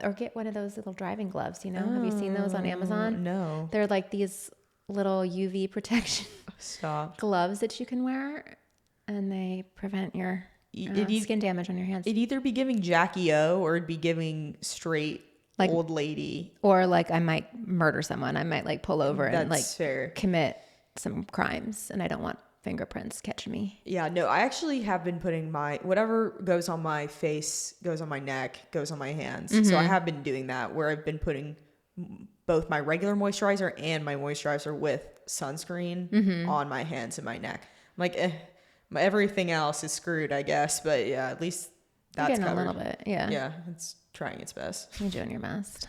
or get one of those little driving gloves, you know, have you seen those on Amazon? No. They're like these little UV protection gloves that you can wear, and they prevent your skin damage on your hands. It'd either be giving Jackie O or it'd be giving straight like old lady. Or like I might murder someone. I might like pull over and like fair. Commit some crimes, and I don't want fingerprints catching me. Yeah, no, I actually have been putting whatever goes on my face, goes on my neck, goes on my hands. So I have been doing that where I've been putting both my regular moisturizer and my moisturizer with sunscreen on my hands and my neck. I'm like, everything else is screwed, I guess. But yeah, at least that's covered. A little bit. Yeah. Yeah. It's trying its best. You're doing your best.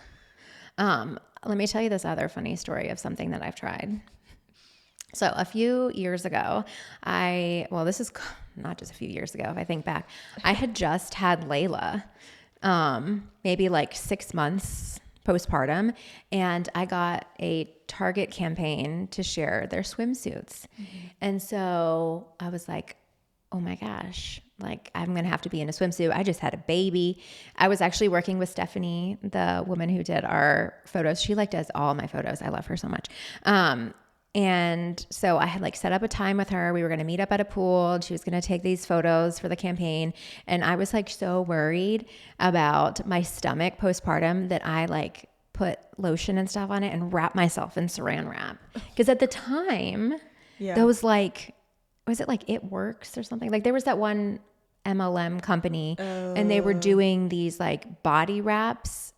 Let me tell you this other funny story of something that I've tried. So a few years ago, this is not just a few years ago, if I think back, I had just had Layla, maybe like 6 months postpartum, and I got a Target campaign to share their swimsuits. And so I was like, oh my gosh, like I'm going to have to be in a swimsuit. I just had a baby. I was actually working with Stephanie, the woman who did our photos. She like does all my photos. I love her so much. And so I had like set up a time with her. We were going to meet up at a pool, and she was going to take these photos for the campaign. And I was like so worried about my stomach postpartum that I like put lotion and stuff on it and wrap myself in saran wrap. Because at the time, those like, was it like It Works or something? Like there was that one MLM company and they were doing these like body wraps,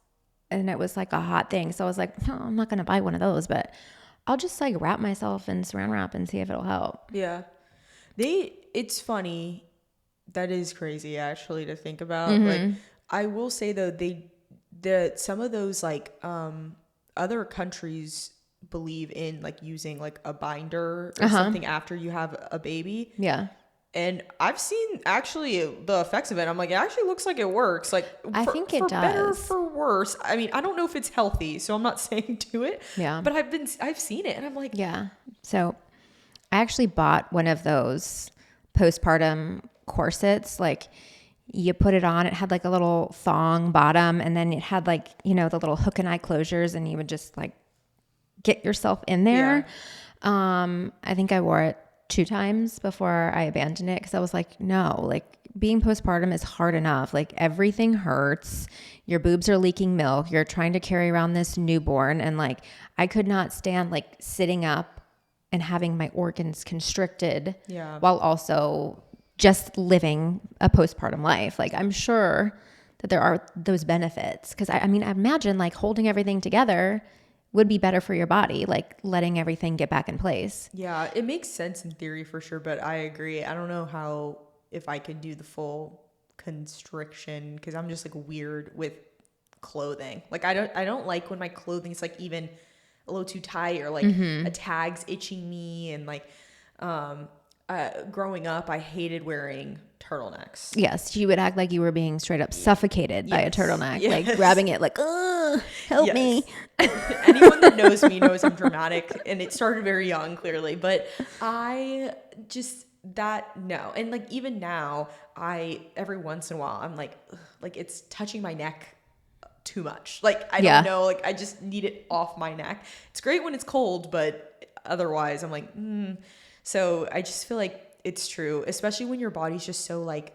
and it was like a hot thing. So I was like, I'm not going to buy one of those, but I'll just like wrap myself in saran wrap and see if it'll help. Yeah. It's funny. That is crazy actually to think about. Like I will say though, some of those like other countries believe in like using like a binder or something after you have a baby. Yeah. And I've seen actually the effects of it. I'm like, it actually looks like it works. Like I think it does. For better, for worse. I mean, I don't know if it's healthy, so I'm not saying do it. Yeah. But I've seen it, and I'm like, yeah. So I actually bought one of those postpartum corsets. Like you put it on, it had like a little thong bottom, and then it had like, you know, the little hook and eye closures, and you would just like get yourself in there. Yeah. I think I wore it 2 times before I abandoned it, because I was like, no, like being postpartum is hard enough. Like everything hurts. Your boobs are leaking milk. You're trying to carry around this newborn. And like, I could not stand like sitting up and having my organs constricted while also just living a postpartum life. Like I'm sure that there are those benefits. Cause I mean, I imagine like holding everything together would be better for your body, like letting everything get back in place. Yeah, it makes sense in theory for sure, but I agree. I don't know if I could do the full constriction, because I'm just like weird with clothing. Like I don't like when my clothing's like even a little too tight, or like a tag's itching me, and like growing up, I hated wearing turtlenecks. Yes, you would act like you were being straight up suffocated by a turtleneck, Yes. like grabbing it, like, help me. Anyone that knows me knows I'm dramatic, and it started very young, clearly. But I just no, and like even now, every once in a while I'm like, ugh, like it's touching my neck too much. Like I don't know, like I just need it off my neck. It's great when it's cold, but otherwise I'm like, So I just feel like it's true, especially when your body's just so like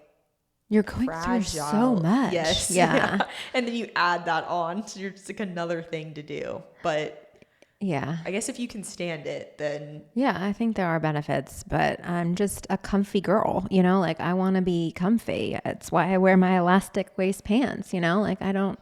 you're going through so much. Yes. Yeah. And then you add that on, so you're just like another thing to do. But yeah, I guess if you can stand it, then yeah, I think there are benefits, but I'm just a comfy girl, like I want to be comfy. It's why I wear my elastic waist pants, like I don't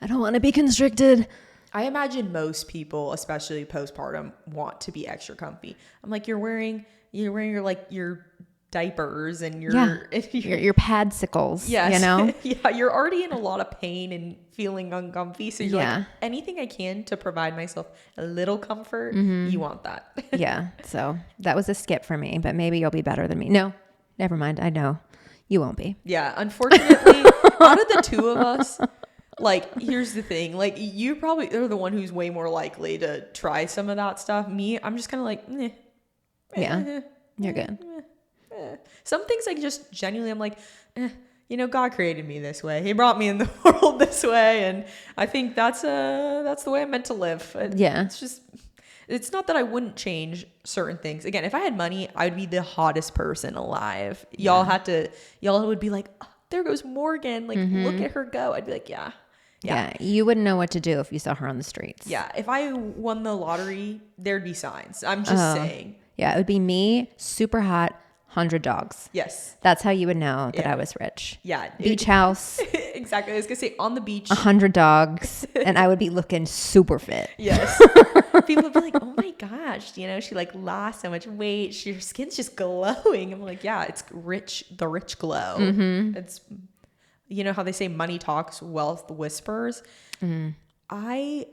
want to be constricted. I imagine most people, especially postpartum, want to be extra comfy. I'm like, you're wearing your diapers and your padsicles, yes. Yeah, you're already in a lot of pain and feeling uncomfy, so you're like, anything I can to provide myself a little comfort, you want that. Yeah, so that was a skip for me, but maybe you'll be better than me. No, never mind, I know you won't be. Yeah, unfortunately, out of the two of us, like, here's the thing, like, you probably are the one who's way more likely to try some of that stuff. Me, I'm just kind of like, You're good. Some things like just genuinely I'm like, God created me this way. He brought me in the world this way, and I think that's the way I'm meant to live. Yeah. It's not that I wouldn't change certain things. Again, if I had money, I'd be the hottest person alive. Y'all would be like, oh, there goes Morgan. Like, look at her go. I'd be like, yeah. You wouldn't know what to do if you saw her on the streets. Yeah. If I won the lottery, there'd be signs. I'm just saying. Yeah. It would be me, super hot, 100 dogs. Yes. That's how you would know that I was rich. Yeah. Beach house. Exactly. I was going to say on the beach. 100 dogs. And I would be looking super fit. Yes. People would be like, oh my gosh, she like lost so much weight. Her skin's just glowing. I'm like, yeah, it's the rich glow. It's, how they say money talks, wealth whispers. I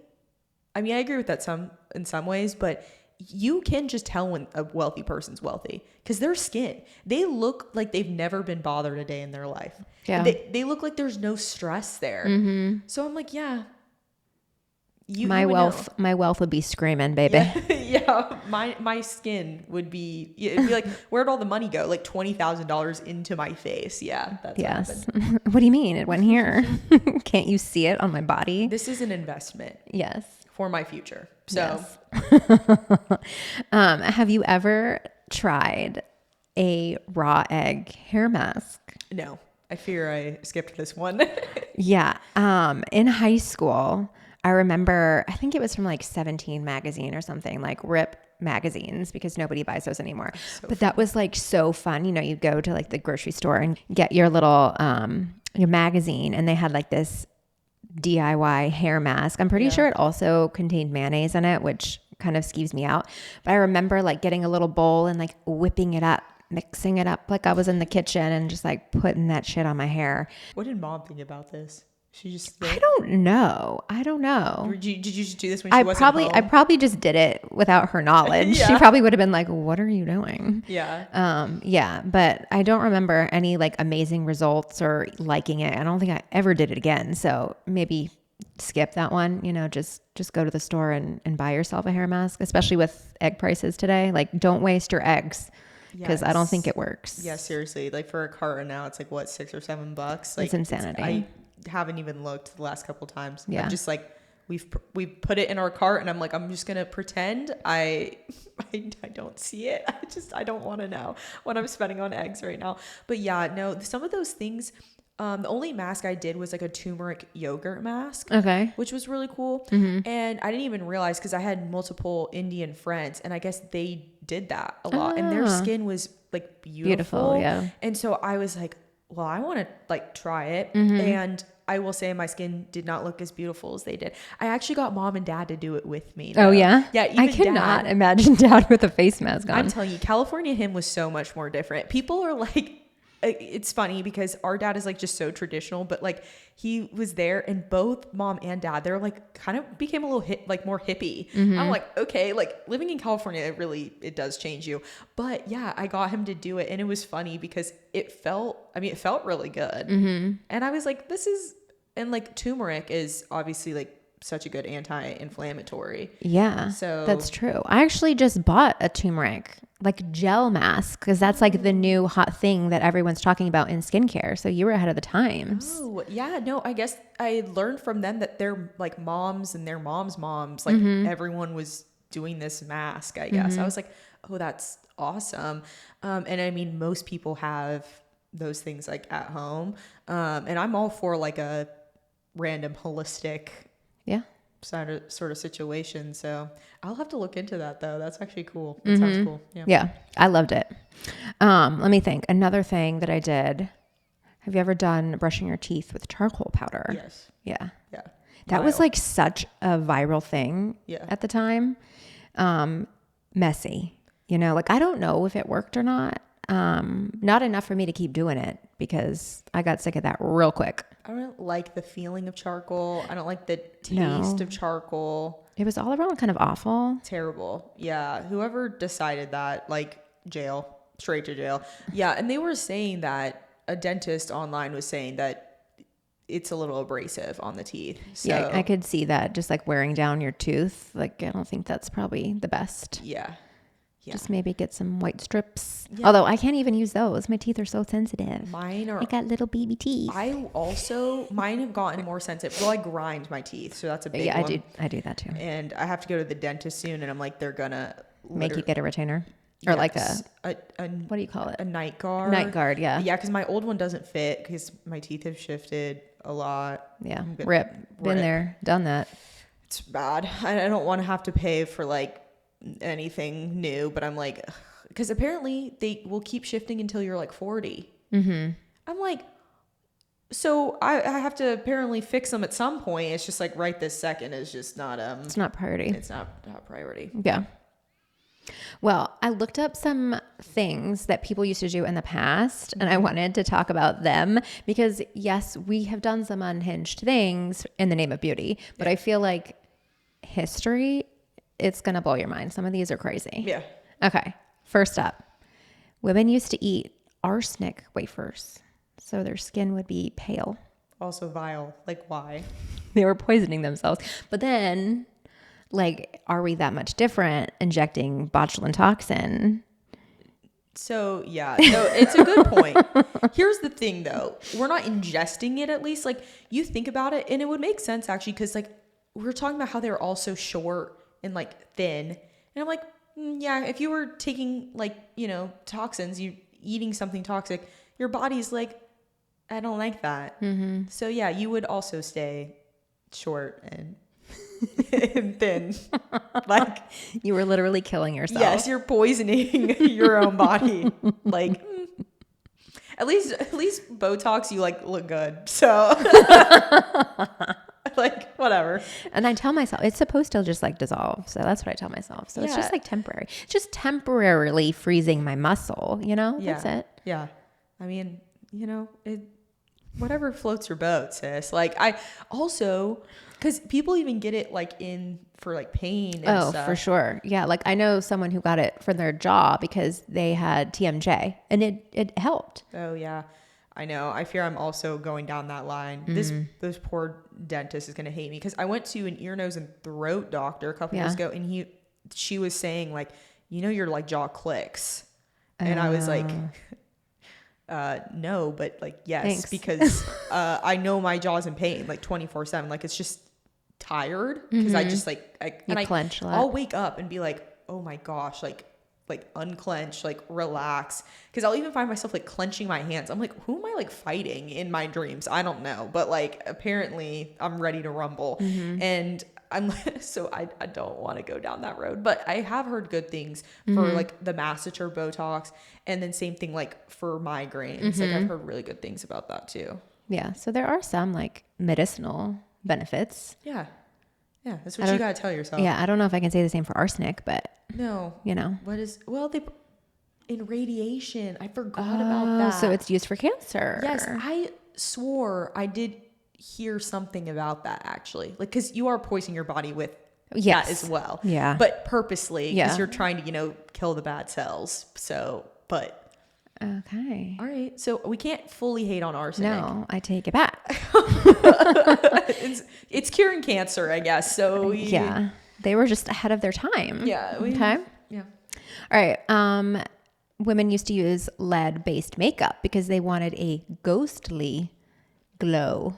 agree with that in some ways, but you can just tell when a wealthy person's wealthy because their skin, they look like they've never been bothered a day in their life. Yeah. They look like there's no stress there. So I'm like, yeah. My wealth would be screaming, baby. Yeah. My skin would be, it'd be like, where'd all the money go? Like $20,000 into my face. Yeah. That's yes. What do you mean? It went here. Can't you see it on my body? This is an investment. Yes. For my future. So, yes. Have you ever tried a raw egg hair mask? No, I fear I skipped this one. Yeah. In high school, I remember, I think it was from like 17 magazine or something, like RIP magazines, because nobody buys those anymore. But that was like so fun. You go to like the grocery store and get your little, your magazine, and they had like this DIY hair mask. I'm pretty sure it also contained mayonnaise in it, which kind of skeeves me out. But I remember like getting a little bowl and like whipping it up, mixing it up like I was in the kitchen and just like putting that shit on my hair. What did mom think about this? She just I don't know. Did you just do this when she wasn't home? I probably just did it without her knowledge. She probably would have been like, what are you doing? Yeah. Yeah. But I don't remember any like amazing results or liking it. I don't think I ever did it again. So maybe skip that one, just go to the store and buy yourself a hair mask, especially with egg prices today. Like, don't waste your eggs. Because I don't think it works. Yeah, seriously. Like for a carton now, it's like what, $6 or $7? Like, it's insanity. I haven't even looked the last couple times. Yeah. I'm just like, we've put it in our cart, and I'm like, I'm just gonna pretend I don't see it. I don't want to know what I'm spending on eggs right now. But yeah, no, some of those things. The only mask I did was like a turmeric yogurt mask. Okay. Which was really cool. And I didn't even realize, because I had multiple Indian friends, and I guess they did that a lot, and their skin was like beautiful. Yeah. And so I was like, well, I want to like try it. And I will say my skin did not look as beautiful as they did. I actually got mom and dad to do it with me, though. Oh yeah? Yeah. Even I cannot imagine dad with a face mask on. I'm telling you, California him was so much more different. People are like, it's funny because our dad is like just so traditional, but like he was there and both mom and dad, they're like kind of became a little like more hippie. I'm like, okay, like living in California, it does change you. But yeah, I got him to do it and it was funny because it felt really good. And I was like, and like turmeric is obviously like such a good anti-inflammatory. Yeah, so that's true. I actually just bought a turmeric like gel mask because that's like the new hot thing that everyone's talking about in skincare. So you were ahead of the times. Oh yeah, no, I guess I learned from them that their like moms and their moms like everyone was doing this mask, I guess. I was like, oh, that's awesome. And I mean, most people have those things like at home. And I'm all for like a random holistic sort of situation. So I'll have to look into that though. That's actually cool. That sounds cool. Yeah. I loved it. Let me think. Another thing that I did. Have you ever done brushing your teeth with charcoal powder? Yes. Yeah. Yeah. That was like such a viral thing at the time. Messy, like I don't know if it worked or not. Not enough for me to keep doing it because I got sick of that real quick. I don't like the feeling of charcoal. I don't like the taste of charcoal. It was all around kind of awful. Terrible. Yeah. Whoever decided that, like jail, straight to jail. Yeah. And they were saying that a dentist online was saying that it's a little abrasive on the teeth. So, yeah, I could see that just like wearing down your tooth. Like, I don't think that's probably the best. Yeah. Just maybe get some white strips. Yeah. Although I can't even use those. My teeth are so sensitive. I got little baby teeth. Mine have gotten more sensitive. Well, I grind my teeth, so that's a big one. Yeah, I do that too. And I have to go to the dentist soon, and I'm like, they're gonna make you get a retainer or like a what do you call it? A night guard. Night guard, yeah. Yeah, because my old one doesn't fit because my teeth have shifted a lot. Yeah, rip. Been there, done that. It's bad. I don't want to have to pay for like anything new, but I'm like, because apparently they will keep shifting until you're like 40. I'm like, so I have to apparently fix them at some point. It's just like right this second is just not it's not priority. It's not priority. Yeah. Well, I looked up some things that people used to do in the past and I wanted to talk about them because yes, we have done some unhinged things in the name of beauty, but I feel like history, it's going to blow your mind. Some of these are crazy. Yeah. Okay. First up, women used to eat arsenic wafers so their skin would be pale. Also vile. Like why? They were poisoning themselves. But then, like, are we that much different injecting botulinum toxin? So yeah, no, it's a good point. Here's the thing though. We're not ingesting it, at least. Like you think about it and it would make sense actually. Cause like we were talking about how they're all so short and like thin. And I'm like, yeah, if you were taking like, toxins, you eating something toxic, your body's like, I don't like that. So yeah, you would also stay short and thin. Like you were literally killing yourself. Yes, you're poisoning your own body. Like at least Botox, you like look good. So like whatever. And I tell myself it's supposed to just like dissolve. So that's what I tell myself. So it's just like temporary. Just temporarily freezing my muscle, That's it. Yeah. I mean, whatever floats your boat, sis. Like I also, because people even get it like for like pain and stuff. For sure. Yeah. Like I know someone who got it for their jaw because they had TMJ and it helped. Oh yeah. I know. I fear I'm also going down that line. This poor dentist is going to hate me because I went to an ear, nose, and throat doctor a couple years ago, and she was saying like, your like jaw clicks, and I was like, no, but like yes, thanks. Because I know my jaw's in pain like 24/7. Like it's just tired because I just like I clench a lot. I'll wake up and be like, oh my gosh, like unclench, like relax. Because I'll even find myself like clenching my hands. I'm like, who am I like fighting in my dreams? I don't know. But like apparently I'm ready to rumble. And I'm so I don't want to go down that road. But I have heard good things for like the masseter Botox. And then same thing like for migraines. Like I've heard really good things about that too. Yeah. So there are some like medicinal benefits. Yeah. Yeah. That's what you got to tell yourself. Yeah. I don't know if I can say the same for arsenic, but no. What is, well, in radiation. I forgot about that. So it's used for cancer. Yes, I swore I did hear something about that actually. Like, because you are poisoning your body with that as well. Yeah. But purposely, because Yeah. you're trying to, kill the bad cells. So, but. Okay. All right. So we can't fully hate on arsenic. No, I take it back. It's curing cancer, I guess. So Yeah. They were just ahead of their time. Yeah. Okay. Yeah. All right. Women used to use lead-based makeup because they wanted a ghostly glow.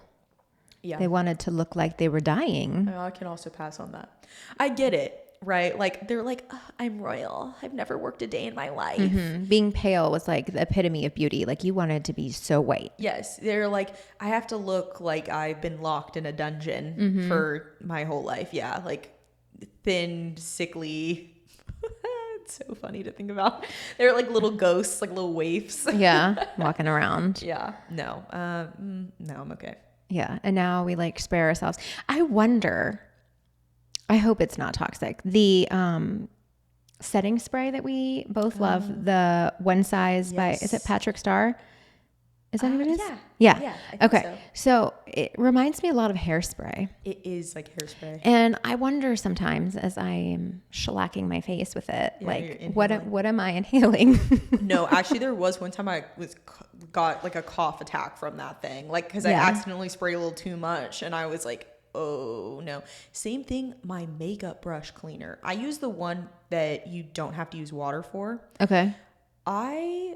Yeah. They wanted to look like they were dying. I can also pass on that. I get it. Right? Like, they're like, oh, I'm royal. I've never worked a day in my life. Mm-hmm. Being pale was like the epitome of beauty. Like you wanted to be so white. Yes. They're like, I have to look like I've been locked in a dungeon for my whole life. Yeah. Like thin, sickly. It's so funny to think about. They're like little ghosts, like little waifs. Yeah. Walking around. Yeah. No. No, I'm okay. Yeah. And now we like spray ourselves. I wonder, I hope it's not toxic. The setting spray that we both love, the One Size by, is it Patrick Star? Is that who it is? Yeah. Yeah. I think Okay. So it reminds me a lot of hairspray. It is like hairspray. And I wonder sometimes as I am shellacking my face with it, like what am I inhaling? No, actually there was one time I got like a cough attack from that thing. Like, cause I accidentally sprayed a little too much and I was like, oh no. Same thing, my makeup brush cleaner. I use the one that you don't have to use water for. Okay. I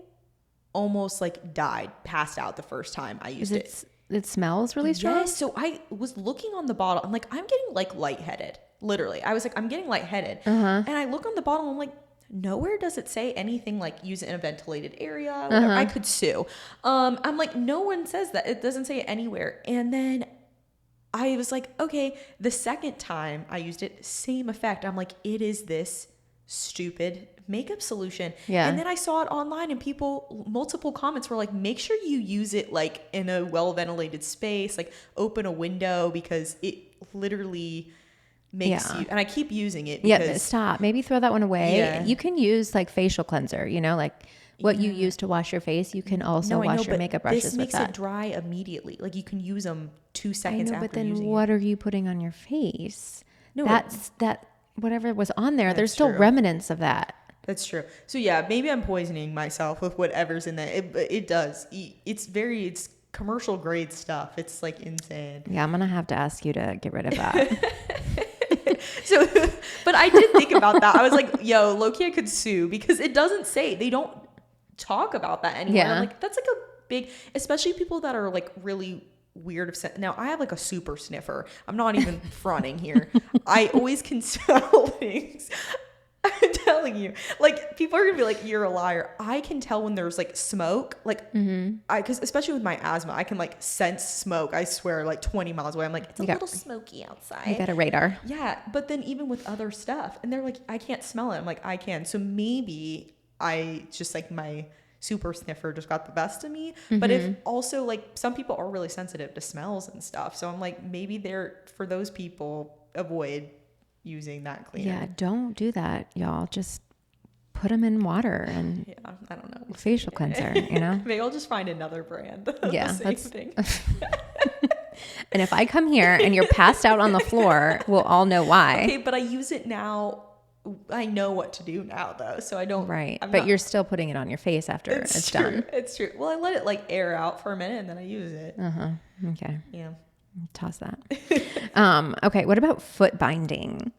almost like passed out the first time I used it. It smells really strong? Yes, so I was looking on the bottle. I'm like, I'm getting like lightheaded. Literally. I was like, I'm getting lightheaded. And I look on the bottle, I'm like, nowhere does it say anything like use it in a ventilated area. I could sue. I'm like, no one says that. It doesn't say it anywhere. And then I was like, okay, the second time I used it, same effect. I'm like, it is this stupid makeup solution. Yeah. And then I saw it online and multiple comments were like, make sure you use it like in a well ventilated space, like open a window because it literally makes you, and I keep using it because. Yeah, but stop. Maybe throw that one away. Yeah. You can use like facial cleanser, like what you use to wash your face, you can also wash your makeup brushes with that. This makes it dry immediately. Like you can use them 2 seconds after using it. But then what are you putting on your face? No, that whatever was on there, there's still remnants of that. That's true. So yeah, maybe I'm poisoning myself with whatever's in there. It does. It's commercial grade stuff. It's like insane. Yeah, I'm gonna have to ask you to get rid of that. So, but I did think about that. I was like, yo, low-key I could sue because it doesn't say, they don't talk about that anymore. Yeah. I'm like, that's like a big, especially people that are like really weird of now I have like a super sniffer. I'm not even fronting here. I always can smell things. I'm telling you, like people are gonna be like, you're a liar. I can tell when there's like smoke, like because especially with my asthma, I can like sense smoke. I swear, like 20 miles away. I'm like, it's a little smoky outside. You got a radar. Yeah, but then even with other stuff, and they're like, I can't smell it. I'm like, I can. So maybe I just like my super sniffer just got the best of me. But if also like some people are really sensitive to smells and stuff, so I'm like, maybe for those people, avoid using that cleaner. Yeah, don't do that, y'all. Just put them in water and yeah, I don't know, facial cleanser. Maybe I'll just find another brand. Yeah, the same thing. And if I come here and you're passed out on the floor, we'll all know why. Okay, but I use it now. I know what to do now though, so I don't. Right, but you're still putting it on your face after it's done. It's true. Well, I let it like air out for a minute and then I use it. Okay. Yeah. Toss that. Okay. What about foot binding?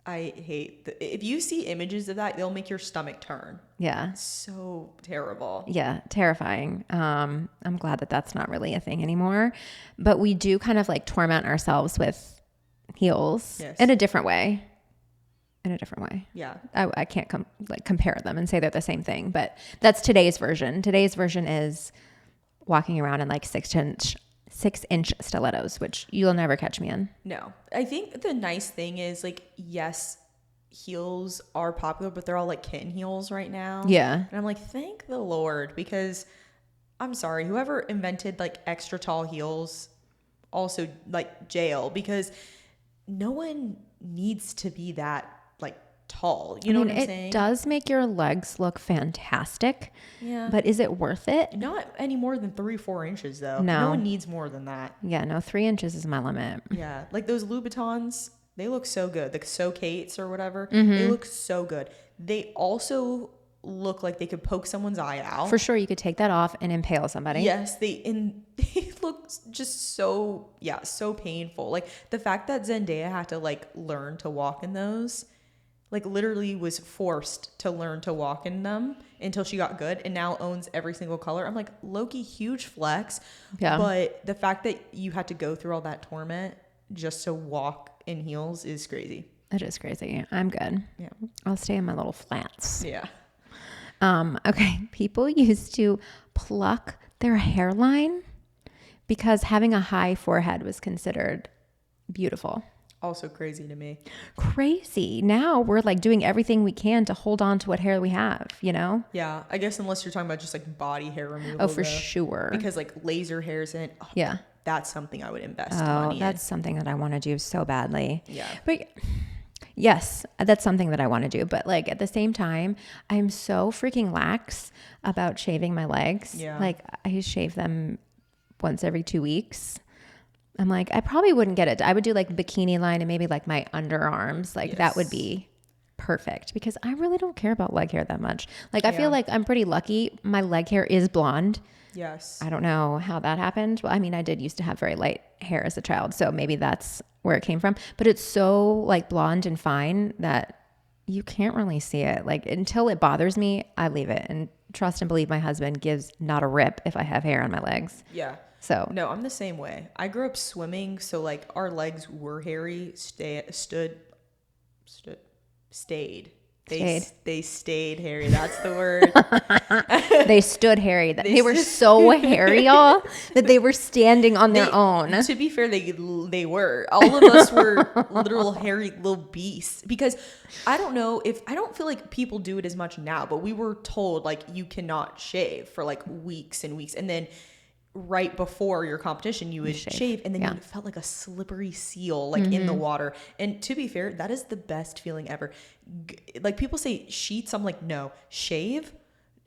I hate if you see images of that, they'll make your stomach turn. Yeah. So terrible. Yeah. Terrifying. I'm glad that that's not really a thing anymore, but we do kind of like torment ourselves with heels in a different way. Yeah. I can't compare them and say they're the same thing, but that's today's version. Today's version is walking around in like 6-inch stilettos, which you'll never catch me in. No. I think the nice thing is like, yes, heels are popular, but they're all like kitten heels right now. Yeah. And I'm like, thank the Lord, because I'm sorry, whoever invented like extra tall heels also like jail, because no one needs to be that like tall. You know what I'm saying? It does make your legs look fantastic. Yeah. But is it worth it? Not any more than 3-4 inches though. No. No one needs more than that. Yeah, no, 3 inches is my limit. Yeah. Like those Louboutins, they look so good. The So-Kates or whatever, Mm-hmm. they look so good. They also look like they could poke someone's eye out. For sure, you could take that off and impale somebody. Yes, they look just so painful. Like the fact that Zendaya had to like learn to walk in those, like literally was forced to learn to walk in them until she got good and now owns every single color. I'm like, low-key huge flex. Yeah. But the fact that you had to go through all that torment just to walk in heels is crazy. It is crazy. I'm good. Yeah. I'll stay in my little flats. Yeah. Okay. People used to pluck their hairline because having a high forehead was considered beautiful. Also crazy to me. Crazy. Now we're like doing everything we can to hold on to what hair we have, you know? Yeah. I guess unless you're talking about just like body hair removal. Oh, for though. sure. Because like laser hairs in. Oh, yeah. That's something I would invest Oh, money that's something that I want to do so badly. Yeah. But yes, that's something that I want to do. But like at the same time, I'm so freaking lax about shaving my legs. Yeah. Like I shave them once every 2 weeks. I'm like, I probably wouldn't get it. I would do like bikini line and maybe like my underarms. Like that would be perfect because I really don't care about leg hair that much. Like I feel like I'm pretty lucky. My leg hair is blonde. Yes. I don't know how that happened. Well, I mean, I did used to have very light hair as a child, so maybe that's where it came from. But it's so like blonde and fine that you can't really see it. Like until it bothers me, I leave it. And trust and believe my husband gives not a rip if I have hair on my legs. Yeah. So no, I'm the same way. I grew up swimming, so like our legs were hairy. Stayed. They stayed hairy. That's the word. they stood hairy. They were so hairy, y'all, that they were standing on their own. To be fair, they were. All of us were literal hairy little beasts. Because I don't feel like people do it as much now, but we were told like you cannot shave for like weeks and weeks, and then right before your competition you would shave and then you felt like a slippery seal like in the water. And to be fair, that is the best feeling ever. Like people say sheets, I'm like, no, shave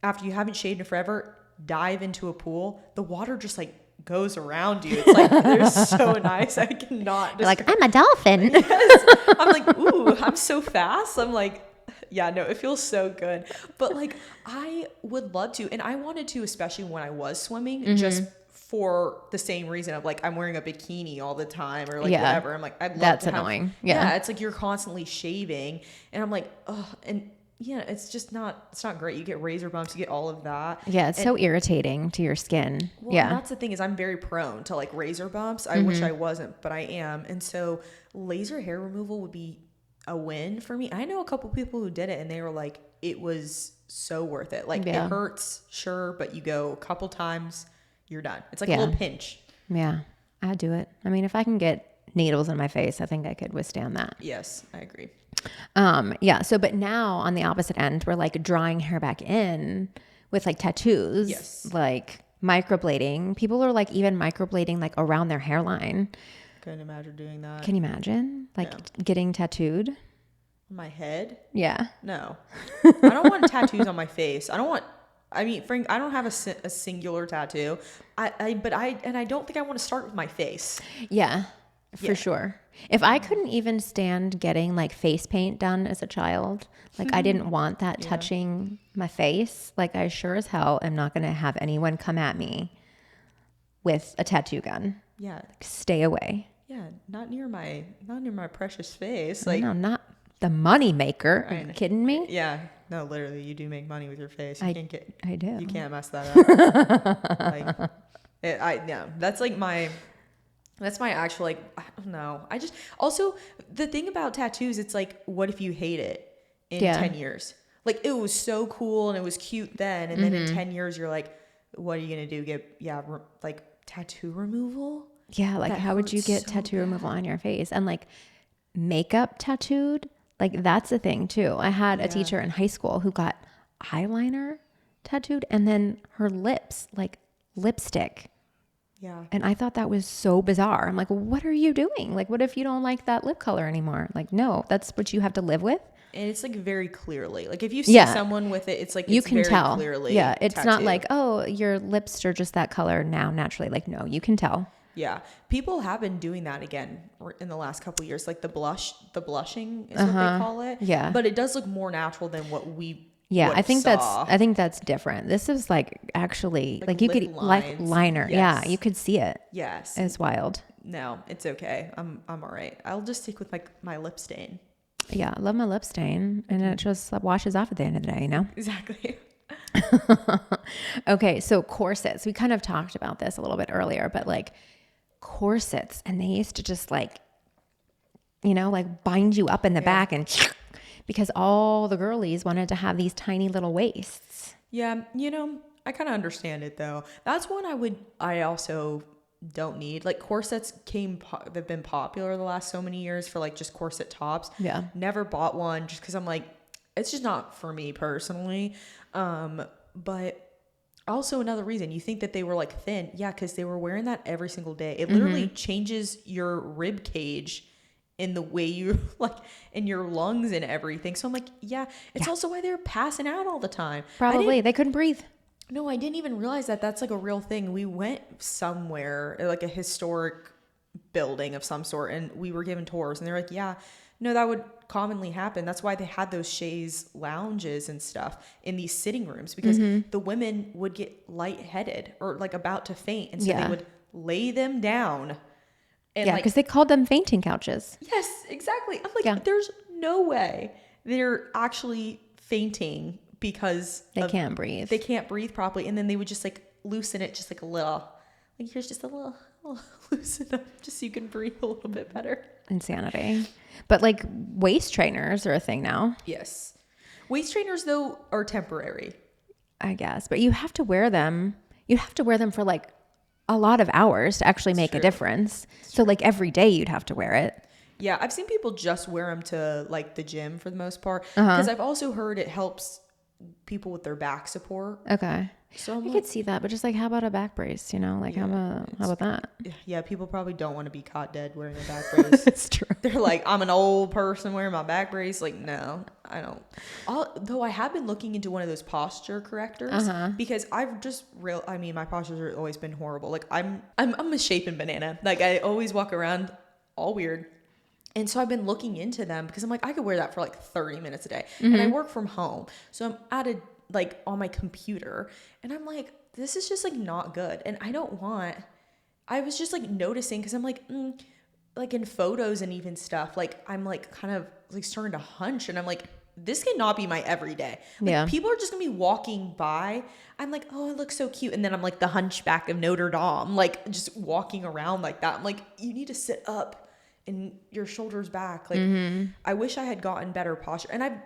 after you haven't shaved in forever, dive into a pool, the water just like goes around you. It's like they're so nice. I cannot like I'm a dolphin. Yes. I'm like, ooh, I'm so fast. I'm like, yeah, no, it feels so good. But like I would love to, and I wanted to, especially when I was swimming, just for the same reason of like I'm wearing a bikini all the time or like whatever. I'm like, I'd love that's to have, annoying. Yeah, it's like you're constantly shaving, and I'm like, oh, and yeah, it's not great. You get razor bumps, you get all of that. Yeah, it's so irritating to your skin. Well, and that's the thing is I'm very prone to like razor bumps. I wish I wasn't, but I am. And so laser hair removal would be a win for me. I know a couple people who did it and they were like, it was so worth it. Like it hurts, sure, but you go a couple times, you're done. It's like a little pinch. Yeah, I'd do it. I mean, if I can get needles in my face, I think I could withstand that. Yes, I agree. So, but now on the opposite end, we're like drawing hair back in with like tattoos. Yes. Like microblading. People are like even microblading like around their hairline. Couldn't imagine doing that. Can you imagine? Like getting tattooed? My head? Yeah. No. I don't want tattoos on my face. Frank, I don't have a singular tattoo. I don't think I want to start with my face. Yeah, for sure. If I couldn't even stand getting like face paint done as a child, like I didn't want that touching my face, like I sure as hell am not going to have anyone come at me with a tattoo gun. Yeah. Stay away. Yeah, not near my precious face. Like no, not the money maker. Are you kidding me? Yeah. No, literally, you do make money with your face. I do. You can't mess that up. That's my actual, like, I don't know. Also, the thing about tattoos, it's like, what if you hate it in 10 years? Like, it was so cool and it was cute then. And then in 10 years, you're like, what are you going to do? Like tattoo removal? Yeah. Like, how would you get tattoo removal on your face? And like makeup tattooed? Like, that's the thing too. I had a teacher in high school who got eyeliner tattooed and then her lips, like lipstick. Yeah. And I thought that was so bizarre. I'm like, what are you doing? Like, what if you don't like that lip color anymore? Like, no, that's what you have to live with. And it's like very clearly, like if you see Yeah. someone with it, it's like, You it's can very tell. clearly Yeah. It's not tattooed. like, oh, your lips are just that color now naturally. Like, no, you can tell. Yeah. People have been doing that again in the last couple of years. Like the blushing is what they call it. Yeah. But it does look more natural than what we Yeah, would I have think saw. that's different. This is like actually like you lip could like lines. liner. Yes. Yeah, you could see it. Yes. It's wild. No, it's okay. I'm all right. I'll just stick with like my lip stain. Yeah, I love my lip stain, and it just washes off at the end of the day, you know? Exactly. Okay, so corsets. We kind of talked about this a little bit earlier, but like corsets, and they used to just like, you know, like bind you up in the back and because all the girlies wanted to have these tiny little waists. Yeah, you know, I kind of understand it though. That's one I also don't need. Like corsets they've been popular the last so many years for like just corset tops. Yeah. Never bought one just because I'm like, it's just not for me personally. But also another reason, you think that they were like thin. Yeah, because they were wearing that every single day. It literally changes your rib cage in the way you like in your lungs and everything. So I'm like, yeah, it's also why they're passing out all the time. Probably. They couldn't breathe. No, I didn't even realize that that's like a real thing. We went somewhere, like a historic building of some sort, and we were given tours, and they're like, yeah, no, that would commonly happen. That's why they had those chaise lounges and stuff in these sitting rooms, because the women would get lightheaded or like about to faint. And so they would lay them down. And Yeah, because they called them fainting couches. Yes, exactly. I'm like, there's no way they're actually fainting because They can't breathe. They can't breathe properly. And then they would just like loosen it just like a little. Like here's just a little loosen up just so you can breathe a little bit better. Insanity. But like waist trainers are a thing now. Yes. Waist trainers though are temporary, I guess. But you have to wear them. You have to wear them for like a lot of hours to actually make a difference. So like every day you'd have to wear it. Yeah, I've seen people just wear them to like the gym for the most part. Because I've also heard it helps people with their back support. Okay. So I could see that, but just like how about a back brace, you know? Like how about that? Yeah, people probably don't want to be caught dead wearing a back brace. It's true. They're like, I'm an old person wearing my back brace. Like, no, I don't. Though I have been looking into one of those posture correctors because I've just my postures have always been horrible. Like I'm a misshapen banana. Like I always walk around all weird. And so I've been looking into them because I'm like, I could wear that for like 30 minutes a day. And I work from home. So I'm on my computer and I'm like, this is just like not good. And I was just like noticing because I'm like, like in photos and even stuff, like I'm like kind of like starting to hunch and I'm like, this cannot be my everyday. Like, people are just gonna be walking by. I'm like, oh, it looks so cute. And then I'm like the hunchback of Notre Dame, like just walking around like that. I'm like, you need to sit up and your shoulders back. Like I wish I had gotten better posture, and I've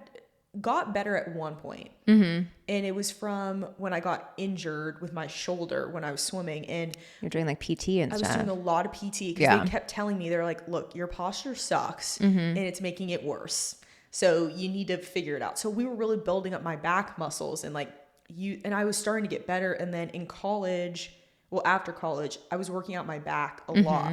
got better at one point. And it was from when I got injured with my shoulder when I was swimming, and You're doing like PT and I stuff. was doing a lot of PT because they kept telling me, they're like, look, your posture sucks and it's making it worse. So you need to figure it out. So we were really building up my back muscles and I was starting to get better. And then in college, after college, I was working out my back a lot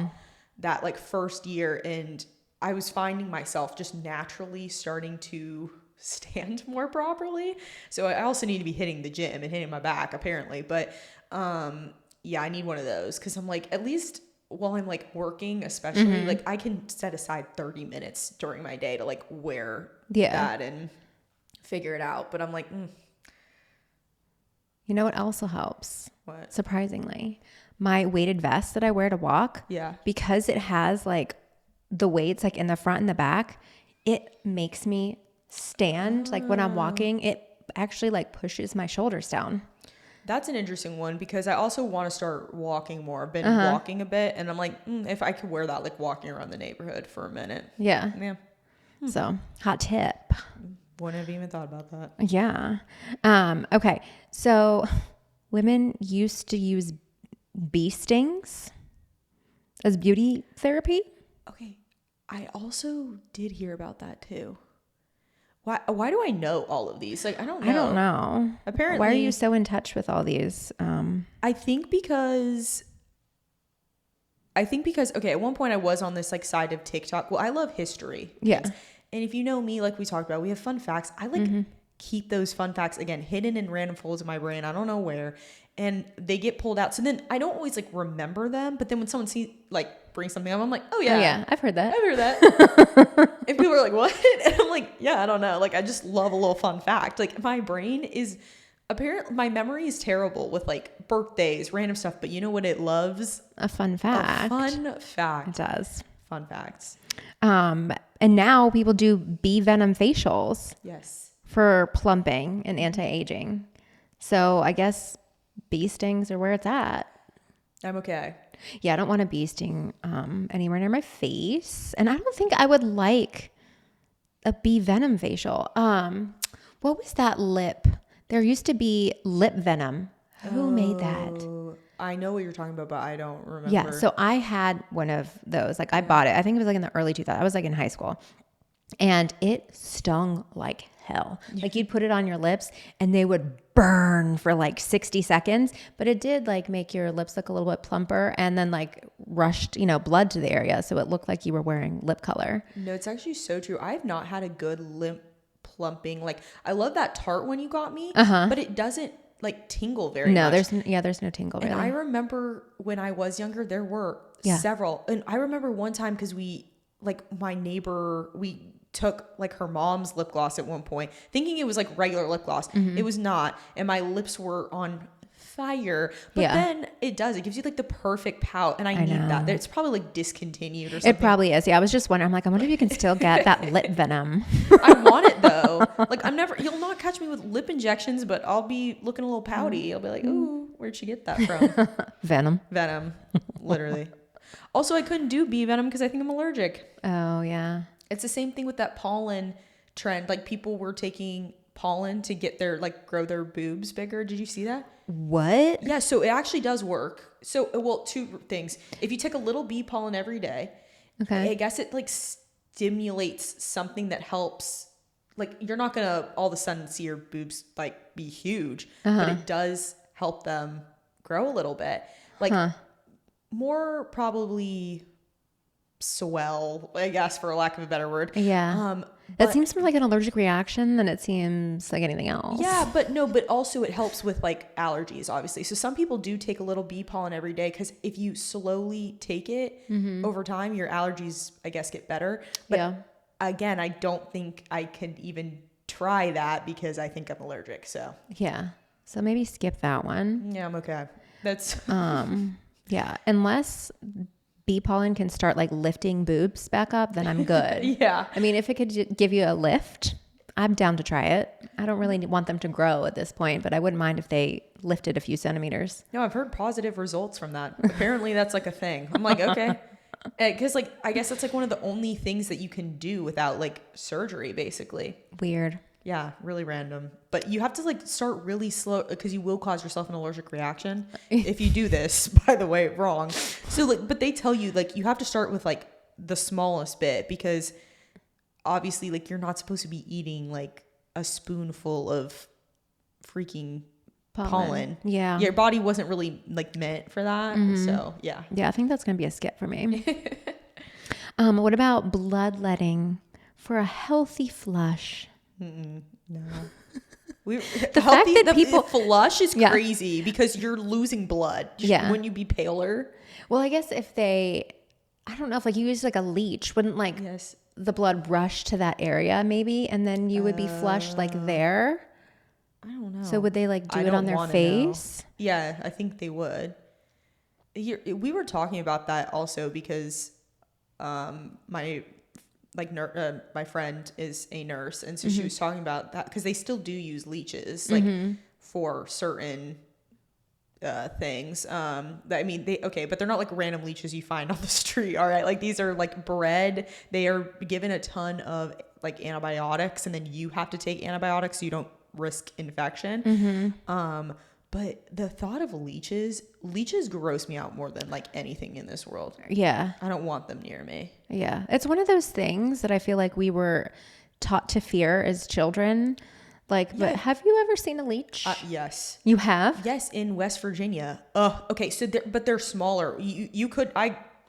that like first year. And I was finding myself just naturally starting to stand more properly. So I also need to be hitting the gym and hitting my back apparently. But I need one of those because I'm like, at least while I'm like working, especially like I can set aside 30 minutes during my day to like wear that and figure it out. But I'm like, You know what also helps? What? Surprisingly, my weighted vest that I wear to walk. Yeah. Because it has like the weights like in the front and the back, it makes me stand. Like when I'm walking, it actually like pushes my shoulders down. That's an interesting one because I also want to start walking more. I've been walking a bit and I'm like, if I could wear that, like walking around the neighborhood for a minute. Yeah. So hot tip. Wouldn't have even thought about that. Yeah. Okay. So women used to use bee stings as beauty therapy. Okay. I also did hear about that too. Why do I know all of these? Like, I don't know. Apparently. Why are you so in touch with all these? I think because, okay, at one point I was on this like side of TikTok. Well, I love history. Yeah. And if you know me, like we talked about, we have fun facts. I like keep those fun facts, again, hidden in random folds of my brain. I don't know where. And they get pulled out. So then I don't always like remember them. But then when someone brings something up, I'm like, oh yeah. Oh yeah, I've heard that. I've heard that. And people are like, what? And I'm like, yeah, I don't know. Like, I just love a little fun fact. Like, my brain is apparently, my memory is terrible with like birthdays, random stuff. But you know what it loves? A fun fact. A fun fact. It does. Fun facts. And now people do bee venom facials. Yes. For plumping and anti-aging. So I guess bee stings are where it's at. I'm okay. Yeah, I don't want a bee sting anywhere near my face. And I don't think I would like a bee venom facial. What was that lip? There used to be lip venom. Who made that? I know what you're talking about, but I don't remember. Yeah, so I had one of those. Like I bought it. I think it was like in the early 2000s. I was like in high school. And it stung like hell. Like you'd put it on your lips and they would burn for like 60 seconds, but it did like make your lips look a little bit plumper and then like rushed, blood to the area. So it looked like you were wearing lip color. No, it's actually so true. I have not had a good lip plumping. Like I love that Tarte one you got me, but it doesn't like tingle very much. There's no tingle really. And I remember when I was younger, there were several. And I remember one time because my neighbor, we took like her mom's lip gloss at one point thinking it was like regular lip gloss. It was not. And my lips were on fire. But then it gives you like the perfect pout. And I need that. It's probably like discontinued or something. It probably is. Yeah. I was just wondering, I'm like, I wonder if you can still get that lip venom. I want it though. Like you'll not catch me with lip injections, but I'll be looking a little pouty. I'll be like, ooh, where'd she get that from? Venom. Literally. Also, I couldn't do bee venom because I think I'm allergic. Oh yeah. It's the same thing with that pollen trend. Like people were taking pollen to get grow their boobs bigger. Did you see that? What? Yeah. So it actually does work. So, well, two things. If you take a little bee pollen every day, I guess it like stimulates something that helps. Like you're not going to all of a sudden see your boobs like be huge, but it does help them grow a little bit. Like more probably swell, I guess, for lack of a better word. Yeah. That seems more like an allergic reaction than it seems like anything else. Yeah, but also it helps with like allergies, obviously. So some people do take a little bee pollen every day because if you slowly take it over time, your allergies, I guess, get better. But again, I don't think I can even try that because I think I'm allergic. So yeah. So maybe skip that one. Yeah, I'm okay. That's yeah. Unless bee pollen can start like lifting boobs back up, then I'm good. Yeah. I mean, if it could give you a lift, I'm down to try it. I don't really want them to grow at this point, but I wouldn't mind if they lifted a few centimeters. No, I've heard positive results from that. Apparently that's like a thing. I'm like, okay. Because like, I guess that's like one of the only things that you can do without like surgery, basically. Weird. Yeah, really random. But you have to like start really slow because you will cause yourself an allergic reaction if you do this, by the way, wrong. So like, but they tell you like you have to start with like the smallest bit because obviously like you're not supposed to be eating like a spoonful of freaking pollen. Yeah. Your body wasn't really like meant for that. So yeah. Yeah, I think that's going to be a skip for me. What about bloodletting for a healthy flush? No. The flush is crazy because you're losing blood. Wouldn't you be paler? Well, I guess if I don't know if like you use like a leech, wouldn't like the blood rush to that area maybe, and then you would be flushed like there? I don't know. So would they like do it on their face? Know. Yeah, I think they would. We were talking about that also because my friend is a nurse, and so she was talking about that because they still do use leeches like for certain things. I mean, but they're not like random leeches you find on the street. All right, like these are like bred. They are given a ton of like antibiotics, and then you have to take antibiotics so you don't risk infection. But the thought of leeches gross me out more than like anything in this world. Yeah. I don't want them near me. Yeah. It's one of those things that I feel like we were taught to fear as children. Like, but have you ever seen a leech? Yes. You have? Yes, in West Virginia. Okay. So but they're smaller.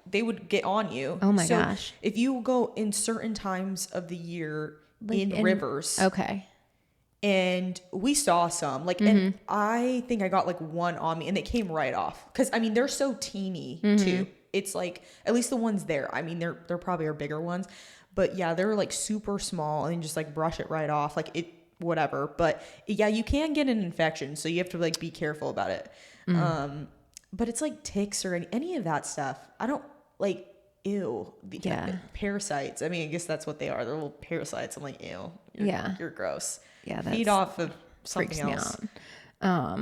they would get on you. Oh my so gosh. if you go in certain times of the year in rivers. Okay. And we saw some like, and I think I got like one on me and it came right off. Cause I mean, they're so teeny too. It's like, at least the ones there. I mean, there probably are bigger ones, but yeah, they're like super small and just like brush it right off. Like it, whatever. But yeah, you can get an infection. So you have to like be careful about it. But it's like ticks or any of that stuff. I don't like, ew. Parasites. I mean, I guess that's what they are. They're little parasites. I'm like, ew. You're gross. Yeah. Feed off of something else. Me out.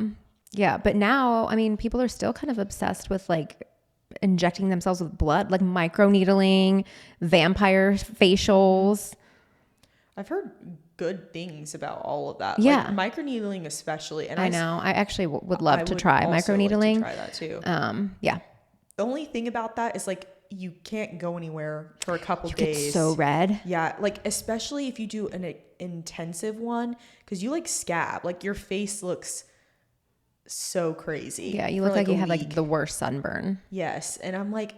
Yeah. But now, I mean, people are still kind of obsessed with like injecting themselves with blood, like microneedling, vampire facials. I've heard good things about all of that. Yeah. Like microneedling especially. And I know. I actually would love to try microneedling. Like to try that too. Yeah. The only thing about that is like you can't go anywhere for a couple days. Get so red. Yeah, like especially if you do an intensive one, because you like scab. Like your face looks so crazy. Yeah, you look like you have like the worst sunburn. Yes, and I'm like,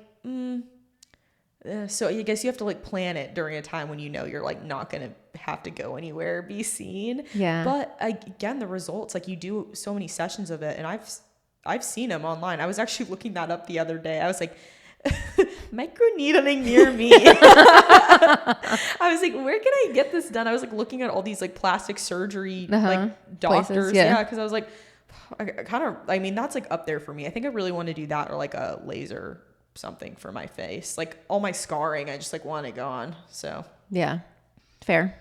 so I guess you have to like plan it during a time when you know you're like not gonna have to go anywhere, be seen. Yeah. But again, the results, like you do so many sessions of it, and I've seen them online. I was actually looking that up the other day. I was like, microneedling near me. I was like, where can I get this done? I was like looking at all these like plastic surgery like doctors. Places, yeah, because I was like, I mean, that's like up there for me. I think I really want to do that or like a laser something for my face. Like all my scarring, I just like want it gone. So yeah, fair.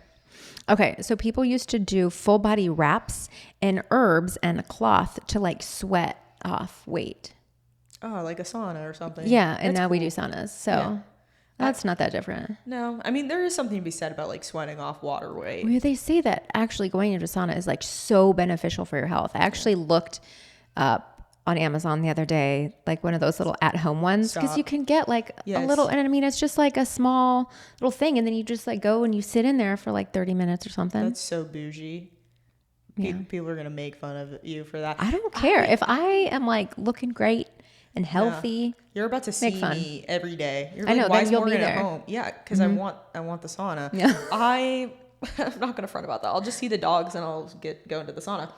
Okay, so people used to do full body wraps and herbs and a cloth to like sweat off weight. Oh, like a sauna or something. Yeah, and that's now cool. we do saunas. So that's not that different. No, I mean, there is something to be said about like sweating off water weight. Well, they say that actually going into sauna is like so beneficial for your health. I actually looked up on Amazon the other day, like one of those little at-home ones, because you can get like a little, and I mean, it's just like a small little thing, and then you just like go and you sit in there for like 30 minutes or something. That's so bougie. Yeah. People are going to make fun of you for that. I don't care. If I am like looking great and healthy, you're about to see me every day. You're I know, like, why then is you'll Morgan be at there. home? Yeah, because I want the sauna. Yeah. I'm not going to front about that. I'll just see the dogs and I'll go into the sauna.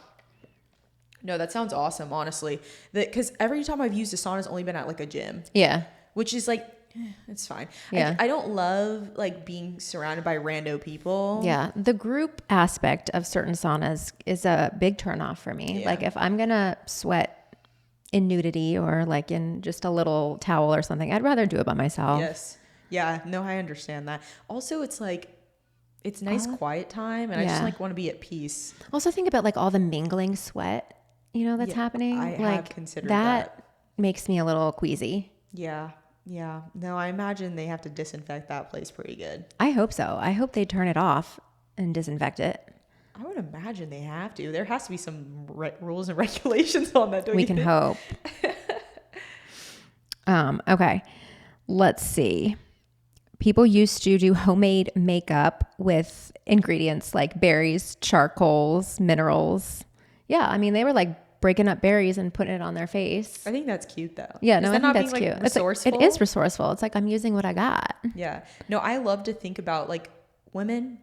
No, that sounds awesome, honestly. Because every time I've used a sauna, it's only been at like a gym. Yeah. Which is like, it's fine. Yeah. I don't love like being surrounded by rando people. Yeah. The group aspect of certain saunas is a big turnoff for me. Yeah. Like if I'm going to sweat in nudity or like in just a little towel or something, I'd rather do it by myself. Yes. Yeah. No, I understand that. Also, it's like, it's nice quiet time and I just like want to be at peace. Also think about like all the mingling sweat, that's happening. I have considered that makes me a little queasy. Yeah. Yeah. No, I imagine they have to disinfect that place pretty good. I hope so. I hope they turn it off and disinfect it. I would imagine they have to. There has to be some rules and regulations on that. We can hope. Okay. Let's see. People used to do homemade makeup with ingredients like berries, charcoals, minerals. Yeah. I mean, they were like breaking up berries and putting it on their face. I think that's cute though. Yeah, no, I think that's cute. Resourceful? It is resourceful. It's like I'm using what I got. Yeah. No, I love to think about like women,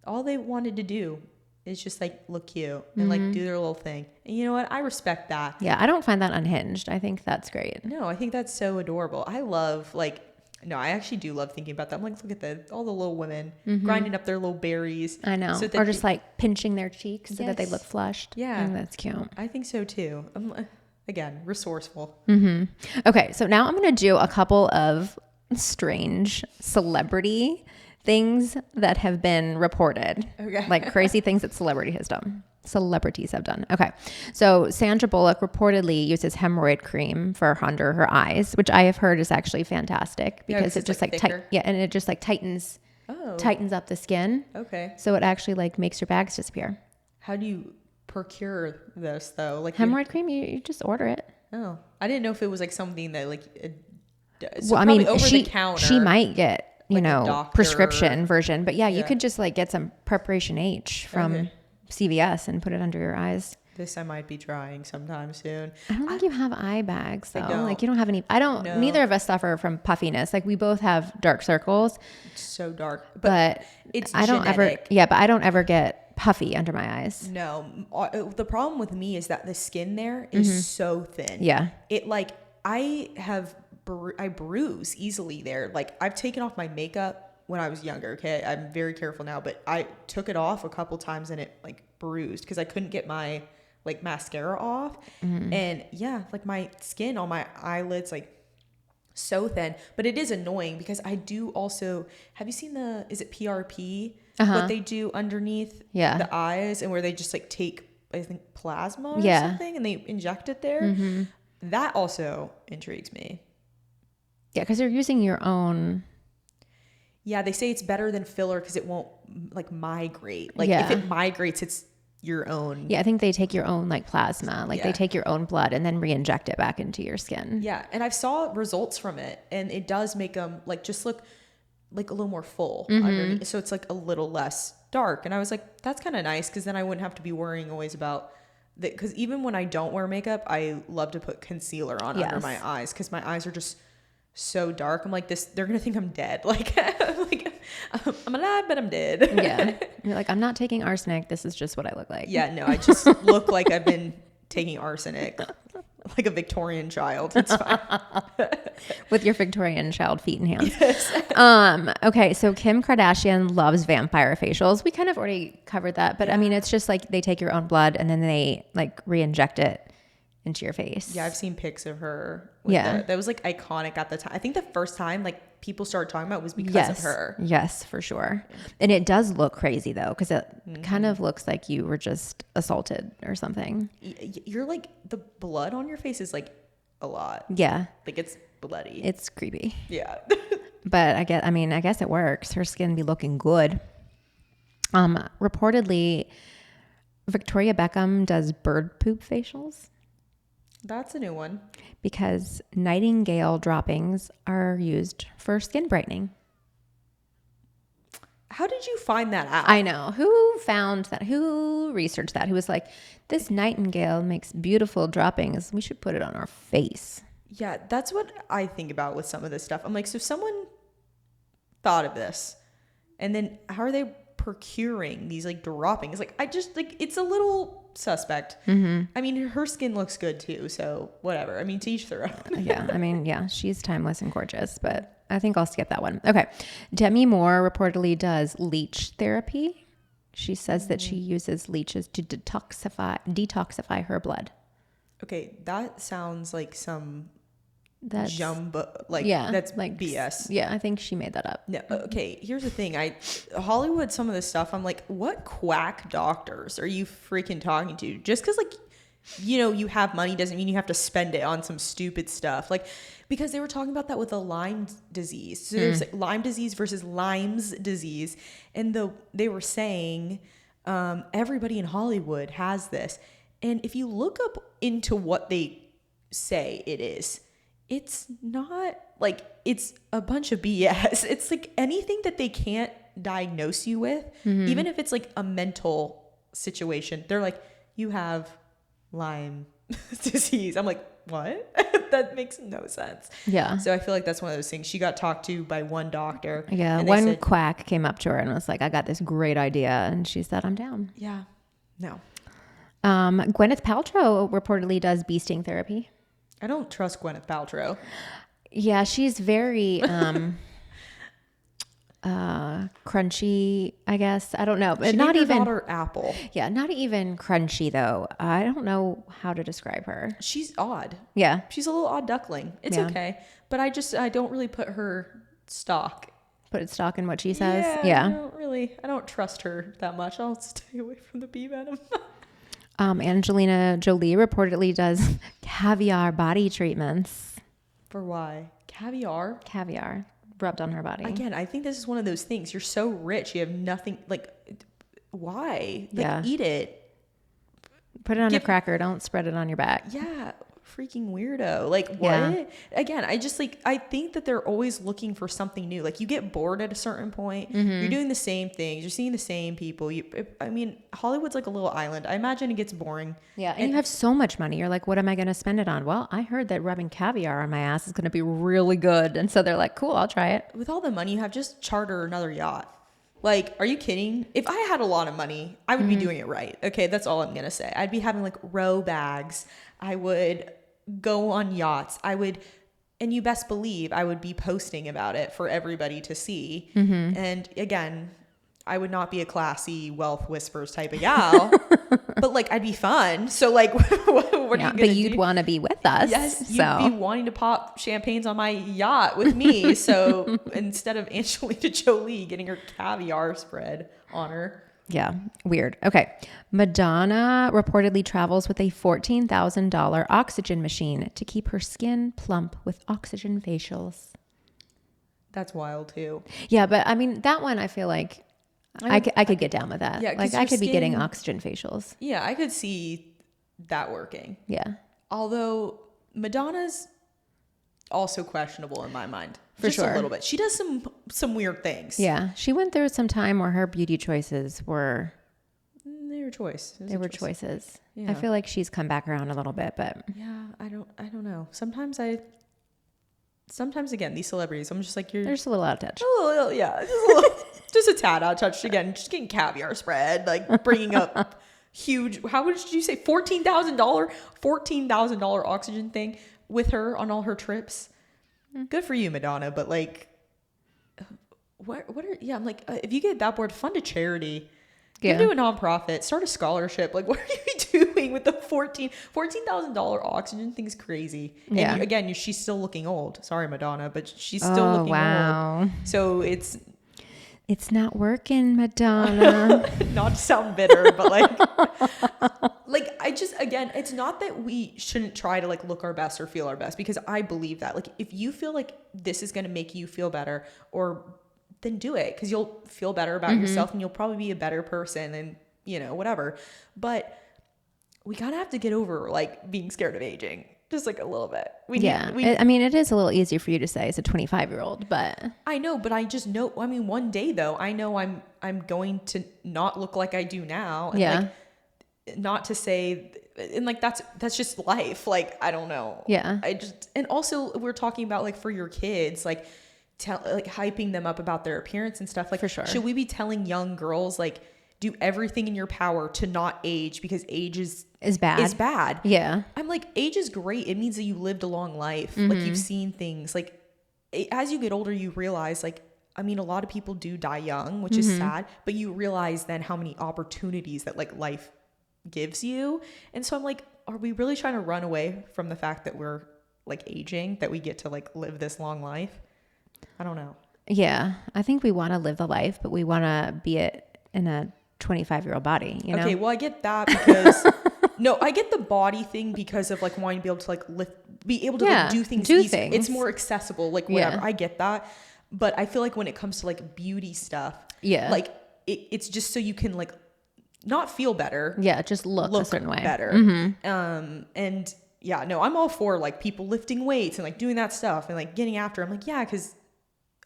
all they wanted to do is just like look cute and like do their little thing. And you know what? I respect that. Yeah, I don't find that unhinged. I think that's great. No, I think that's so adorable. I love I actually do love thinking about that. I'm like, look at all the little women grinding up their little berries. I know. So or just like pinching their cheeks so that they look flushed. Yeah. I think that's cute. I think so too. Again, resourceful. Okay. So now I'm going to do a couple of strange celebrity things that have been reported. Okay. Like crazy things that celebrities have done. Okay. So Sandra Bullock reportedly uses hemorrhoid cream for under her eyes, which I have heard is actually fantastic because it just like and it just like tightens up the skin. Okay. So it actually like makes your bags disappear. How do you procure this though? Like hemorrhoid cream, you just order it. Oh, I didn't know if it was like something that like well, I mean, over the counter. She might get, like prescription version, but yeah, you could just like get some Preparation H from CVS and put it under your eyes. This I might be trying sometime soon. I don't think you have eye bags though. don't. Like you don't have any. I don't. No. Neither of us suffer from puffiness. Like we both have dark circles, It's so dark, but it's I don't genetic. ever. Yeah, but I don't ever get puffy under my eyes. No, the problem with me is that the skin there is so thin. Yeah. It like I bruise easily there. Like I've taken off my makeup when I was younger. Okay, I'm very careful now, but I took it off a couple times and it like bruised because I couldn't get my like mascara off. And yeah, like my skin on my eyelids like so thin. But it is annoying because I do also, have you seen is it PRP? What they do underneath the eyes, and where they just like take, I think, plasma or something and they inject it there. That also intrigues me. Yeah, because you're using your own. Yeah, they say it's better than filler because it won't like migrate. Like if it migrates, it's your own. Yeah, I think they take your own like plasma, like they take your own blood and then re-inject it back into your skin. Yeah, and I've saw results from it, and it does make them like just look like a little more full underneath. So it's like a little less dark. And I was like, that's kind of nice because then I wouldn't have to be worrying always about that. Because even when I don't wear makeup, I love to put concealer on under my eyes because my eyes are just so dark. I'm like this. They're gonna think I'm dead. Like I'm alive, but I'm dead. Yeah, you're like, I'm not taking arsenic. This is just what I look like. Yeah, no, I just look like I've been taking arsenic, like a Victorian child. It's fine. With your Victorian child feet and hands. Okay, so Kim Kardashian loves vampire facials. We kind of already covered that, but I mean, it's just like they take your own blood and then they like re-inject it into your face. Yeah, I've seen pics of her. That was like iconic at the time. I think the first time like people started talking about it was because of her. Yes, for sure. And it does look crazy though, because it kind of looks like you were just assaulted or something. You're like, the blood on your face is like a lot. Yeah. Like it's bloody. It's creepy. Yeah. But I guess it works. Her skin be looking good. Reportedly, Victoria Beckham does bird poop facials. That's a new one. Because nightingale droppings are used for skin brightening. How did you find that out? I know. Who found that? Who researched that? Who was like, this nightingale makes beautiful droppings. We should put it on our face. Yeah, that's what I think about with some of this stuff. I'm like, so someone thought of this, and then how are they procuring these like droppings? Like, I just like, it's a little suspect. I mean, her skin looks good too, so whatever. I mean, to each their own. Yeah, I mean, yeah, she's timeless and gorgeous, but I think I'll skip that one. Okay. Demi Moore reportedly does leech therapy. She says that she uses leeches to detoxify her blood. Okay, that sounds like some That's jumbo, like, that's like BS. Yeah, I think she made that up. No, okay, here's the thing. Hollywood, some of this stuff, I'm like, what quack doctors are you freaking talking to? Just because, like, you know, you have money doesn't mean you have to spend it on some stupid stuff. Like, because they were talking about that with the Lyme disease. So there's like Lyme disease versus Lyme's disease. And they were saying everybody in Hollywood has this. And if you look up into what they say it is, it's not like, it's a bunch of BS. It's like anything that they can't diagnose you with, even if it's like a mental situation, they're like, you have Lyme disease. I'm like, what? That makes no sense. Yeah. So I feel like that's one of those things. She got talked to by one doctor. Yeah. One quack came up to her and was like, I got this great idea. And she said, I'm down. Yeah. No. Gwyneth Paltrow reportedly does bee sting therapy. I don't trust Gwyneth Paltrow. Yeah, she's very crunchy, I guess. I don't know. But She not named her even daughter Apple. Yeah, not even crunchy though. I don't know how to describe her. She's odd. Yeah. She's a little odd duckling. It's okay. But I don't really put her stock. Put stock in what she says. Yeah. I don't trust her that much. I'll stay away from the bee venom. Angelina Jolie reportedly does caviar body treatments. For why? Caviar rubbed on her body. Again, I think this is one of those things. You're so rich, you have nothing. Like, why? Like, eat it. Put it on a cracker. Don't spread it on your back. Yeah. freaking weirdo. Like, what? Yeah. Again, I think that they're always looking for something new. Like, you get bored at a certain point. You're doing the same things. You're seeing the same people. I mean, Hollywood's like a little island. I imagine it gets boring. Yeah. And you have so much money. You're like, what am I going to spend it on? Well, I heard that rubbing caviar on my ass is going to be really good. And so they're like, cool, I'll try it. With all the money you have, just charter another yacht. Like, are you kidding? If I had a lot of money, I would be doing it right. Okay, that's all I'm going to say. I'd be having like row bags. I would go on yachts. And you best believe I would be posting about it for everybody to see. And again, I would not be a classy wealth whispers type of gal, but like I'd be fun. So like, what are you going to do? But you'd want to be with us. Yes, you'd be wanting to pop champagnes on my yacht with me. So instead of Angelina Jolie getting her caviar spread on her. Yeah, weird. Okay. Madonna reportedly travels with a $14,000 oxygen machine to keep her skin plump with oxygen facials. That's wild too. Yeah, but I mean, that one I feel like I could get down with that. Yeah, like I could be getting oxygen facials. Yeah, I could see that working. Yeah. Although Madonna's also questionable in my mind. For Just sure. a little bit. She does some weird things. Yeah. She went through some time where her beauty choices were... They were choices. They were choices. Yeah. I feel like she's come back around a little bit, but... Yeah, I don't know. Sometimes again, these celebrities, I'm just like, they're just a little out of touch. a little, yeah, just a little, just a tad out of touch. Again, just getting caviar spread, like bringing up huge, how much did you say? $14,000 oxygen thing with her on all her trips. Good for you, Madonna. But like, I'm like, if you get that bored, fund a charity. Yeah. Give to a nonprofit, start a scholarship. Like, what are you doing with the $14,000 oxygen thing's crazy. And Yeah. again, she's still looking old. Sorry, Madonna, but she's still looking old. So it's not working, Madonna. not to sound bitter, but again, it's not that we shouldn't try to like look our best or feel our best, because I believe that like if you feel like this is going to make you feel better, or then do it, because you'll feel better about yourself and you'll probably be a better person and whatever. But we kind of have to get over like being scared of aging just like a little bit. I mean, it is a little easier for you to say as a 25-year-old, but I know, but I just know, I mean, one day though, I know I'm going to not look like I do now. And yeah. like, not to say, and like that's just life. Like, I don't know. Yeah. And also we're talking about like for your kids, like hyping them up about their appearance and stuff. Like, for sure. Should we be telling young girls like do everything in your power to not age because age is bad? Yeah. I'm like, age is great. It means that you lived a long life. Like, you've seen things. Like, as you get older, you realize like, I mean, a lot of people do die young, which is sad, but you realize then how many opportunities that like life gives you. And so I'm like, are we really trying to run away from the fact that we're like aging, that we get to like live this long life? I don't know. Yeah. I think we want to live the life, but we want to be it in a 25-year-old body, Okay, well, I get that because no, I get the body thing because of like wanting to be able to like be able to like, do things easy. It's more accessible, like whatever. I get that. But I feel like when it comes to like beauty stuff, like it's just so you can like not feel better. Yeah, just look a certain way. Better. And yeah, no, I'm all for like people lifting weights and like doing that stuff and like getting after. I'm like, yeah, because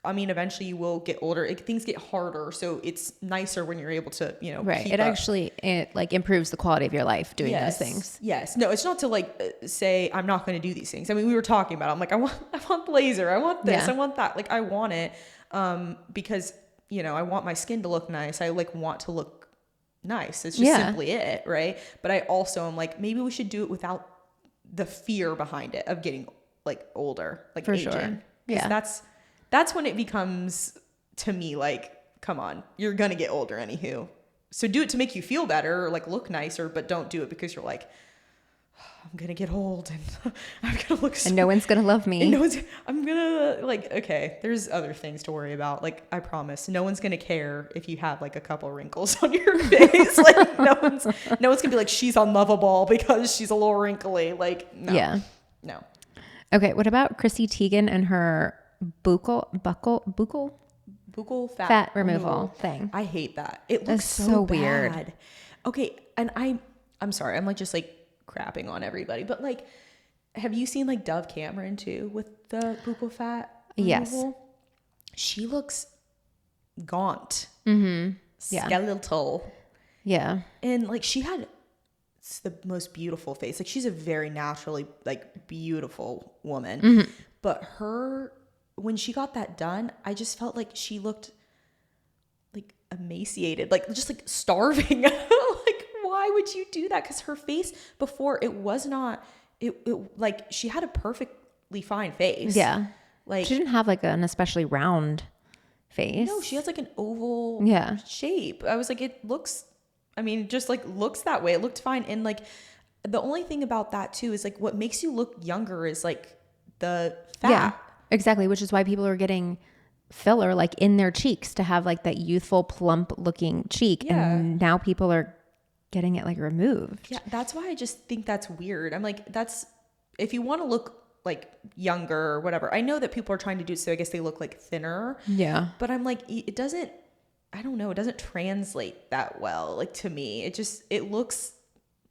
I mean, eventually you will get older. Things get harder, so it's nicer when you're able to, right. Keep it up. actually like improves the quality of your life doing those things. Yes. No, it's not to like say I'm not going to do these things. I mean, we were talking about it. I'm like, I want the laser. I want this. I want that. Like, I want it because I want my skin to look nice. I like want to look nice. It's just simply it, right? But I also am like, maybe we should do it without the fear behind it of getting like older, like for aging. Sure. Yeah. That's when it becomes, to me, like, come on, you're going to get older anywho. So do it to make you feel better or like look nicer, but don't do it because you're like, I'm going to get old and I'm going to look so... And no one's going to love me. I'm going to like, okay, there's other things to worry about. Like, I promise no one's going to care if you have like a couple wrinkles on your face. Like no one's going to be like, she's unlovable because she's a little wrinkly. Like, no. Yeah. No. Okay. What about Chrissy Teigen and her buccal fat removal thing? I hate that. It looks so weird. Bad. Okay, and I'm sorry. I'm like just like crapping on everybody, but like have you seen like Dove Cameron too with the buccal fat Yes. removal? She looks gaunt, Yeah. skeletal, Yeah. and like she had the most beautiful face. Like she's a very naturally like beautiful woman, but her when she got that done, I just felt like she looked like emaciated, like just like starving. Like why would you do that? Because her face before it was not. It like she had a perfectly fine face. Yeah. Like She didn't have like an especially round face. no, she has like an oval shape. I was like, it looks, I mean, just like looks that way. It looked fine. And like the only thing about that too is like what makes you look younger is like the fat. Yeah, exactly. Which is why people are getting filler like in their cheeks to have like that youthful, plump looking cheek. Yeah. And now people are getting it like removed. Yeah, that's why I just think that's weird. I'm like, that's, if you want to look like younger or whatever, I know that people are trying to do so I guess they look like thinner. Yeah. But I'm like, it doesn't, I don't know, it doesn't translate that well. Like to me, it looks,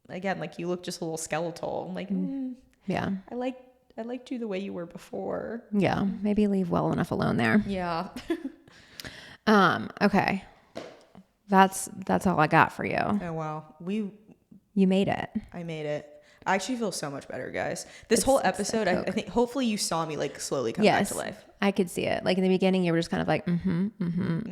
again, like you look just a little skeletal. I'm like, Yeah. I liked you the way you were before. Yeah. Maybe leave well enough alone there. Yeah. Okay. That's all I got for you. Oh, wow. You made it. I made it. I actually feel so much better, guys. This whole episode, I think hopefully you saw me like slowly come back to life. I could see it. Like in the beginning, you were just kind of like, and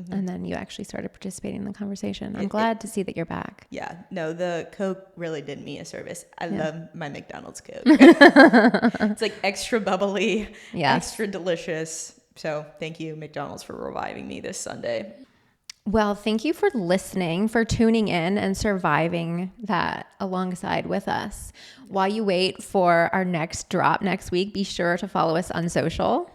then you actually started participating in the conversation. I'm glad to see that you're back. Yeah. No, the Coke really did me a service. I love my McDonald's Coke. It's like extra bubbly, extra delicious. So thank you, McDonald's, for reviving me this Sunday. Well, thank you for listening, for tuning in and surviving that alongside with us. While you wait for our next drop next week, be sure to follow us on social.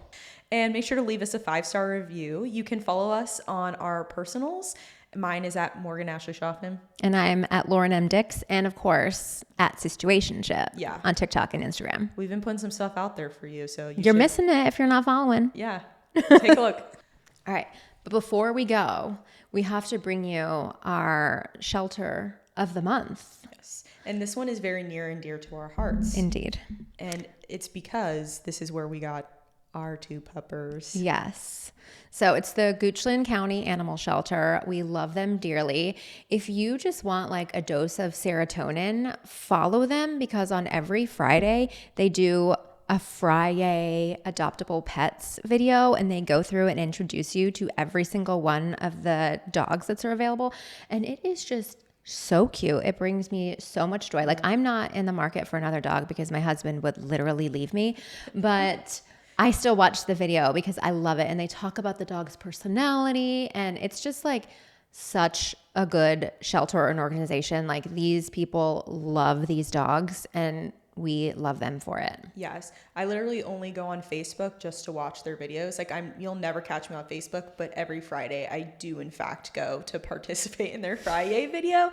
And make sure to leave us a 5-star review. You can follow us on our personals. Mine is at Morgan Ashley Schaffman. And I'm at Lauren M. Dix. And of course, at Situationship on TikTok and Instagram. We've been putting some stuff out there for you. So you're missing it if you're not following. Yeah. Take a look. All right. But before we go, we have to bring you our shelter of the month. Yes. And this one is very near and dear to our hearts. Indeed. And it's because this is where we got our 2 puppers. Yes. So it's the Goochland County Animal Shelter. We love them dearly. If you just want like a dose of serotonin, follow them because on every Friday they do a Friday adoptable pets video and they go through and introduce you to every single one of the dogs that are available. And it is just so cute. It brings me so much joy. Like I'm not in the market for another dog because my husband would literally leave me, but I still watch the video because I love it. And they talk about the dog's personality and it's just like such a good shelter and organization. Like these people love these dogs and we love them for it. Yes. I literally only go on Facebook just to watch their videos. Like you'll never catch me on Facebook, but every Friday I do in fact go to participate in their Friday video.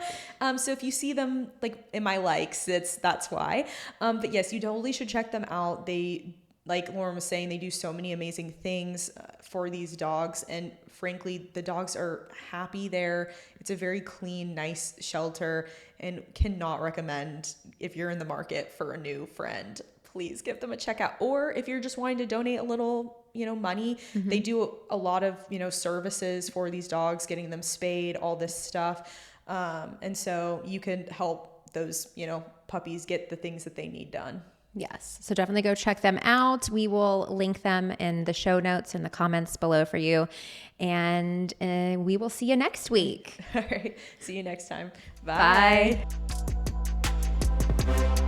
So if you see them like in my likes, that's why. But yes, you totally should check them out. They, like Lauren was saying, they do so many amazing things for these dogs. And frankly, the dogs are happy there. It's a very clean, nice shelter and cannot recommend if you're in the market for a new friend, please give them a check out. Or if you're just wanting to donate a little, money, they do a lot of, services for these dogs, getting them spayed, all this stuff. And so you can help those, puppies get the things that they need done. Yes. So definitely go check them out. We will link them in the show notes and the comments below for you. And we will see you next week. All right. See you next time. Bye. Bye.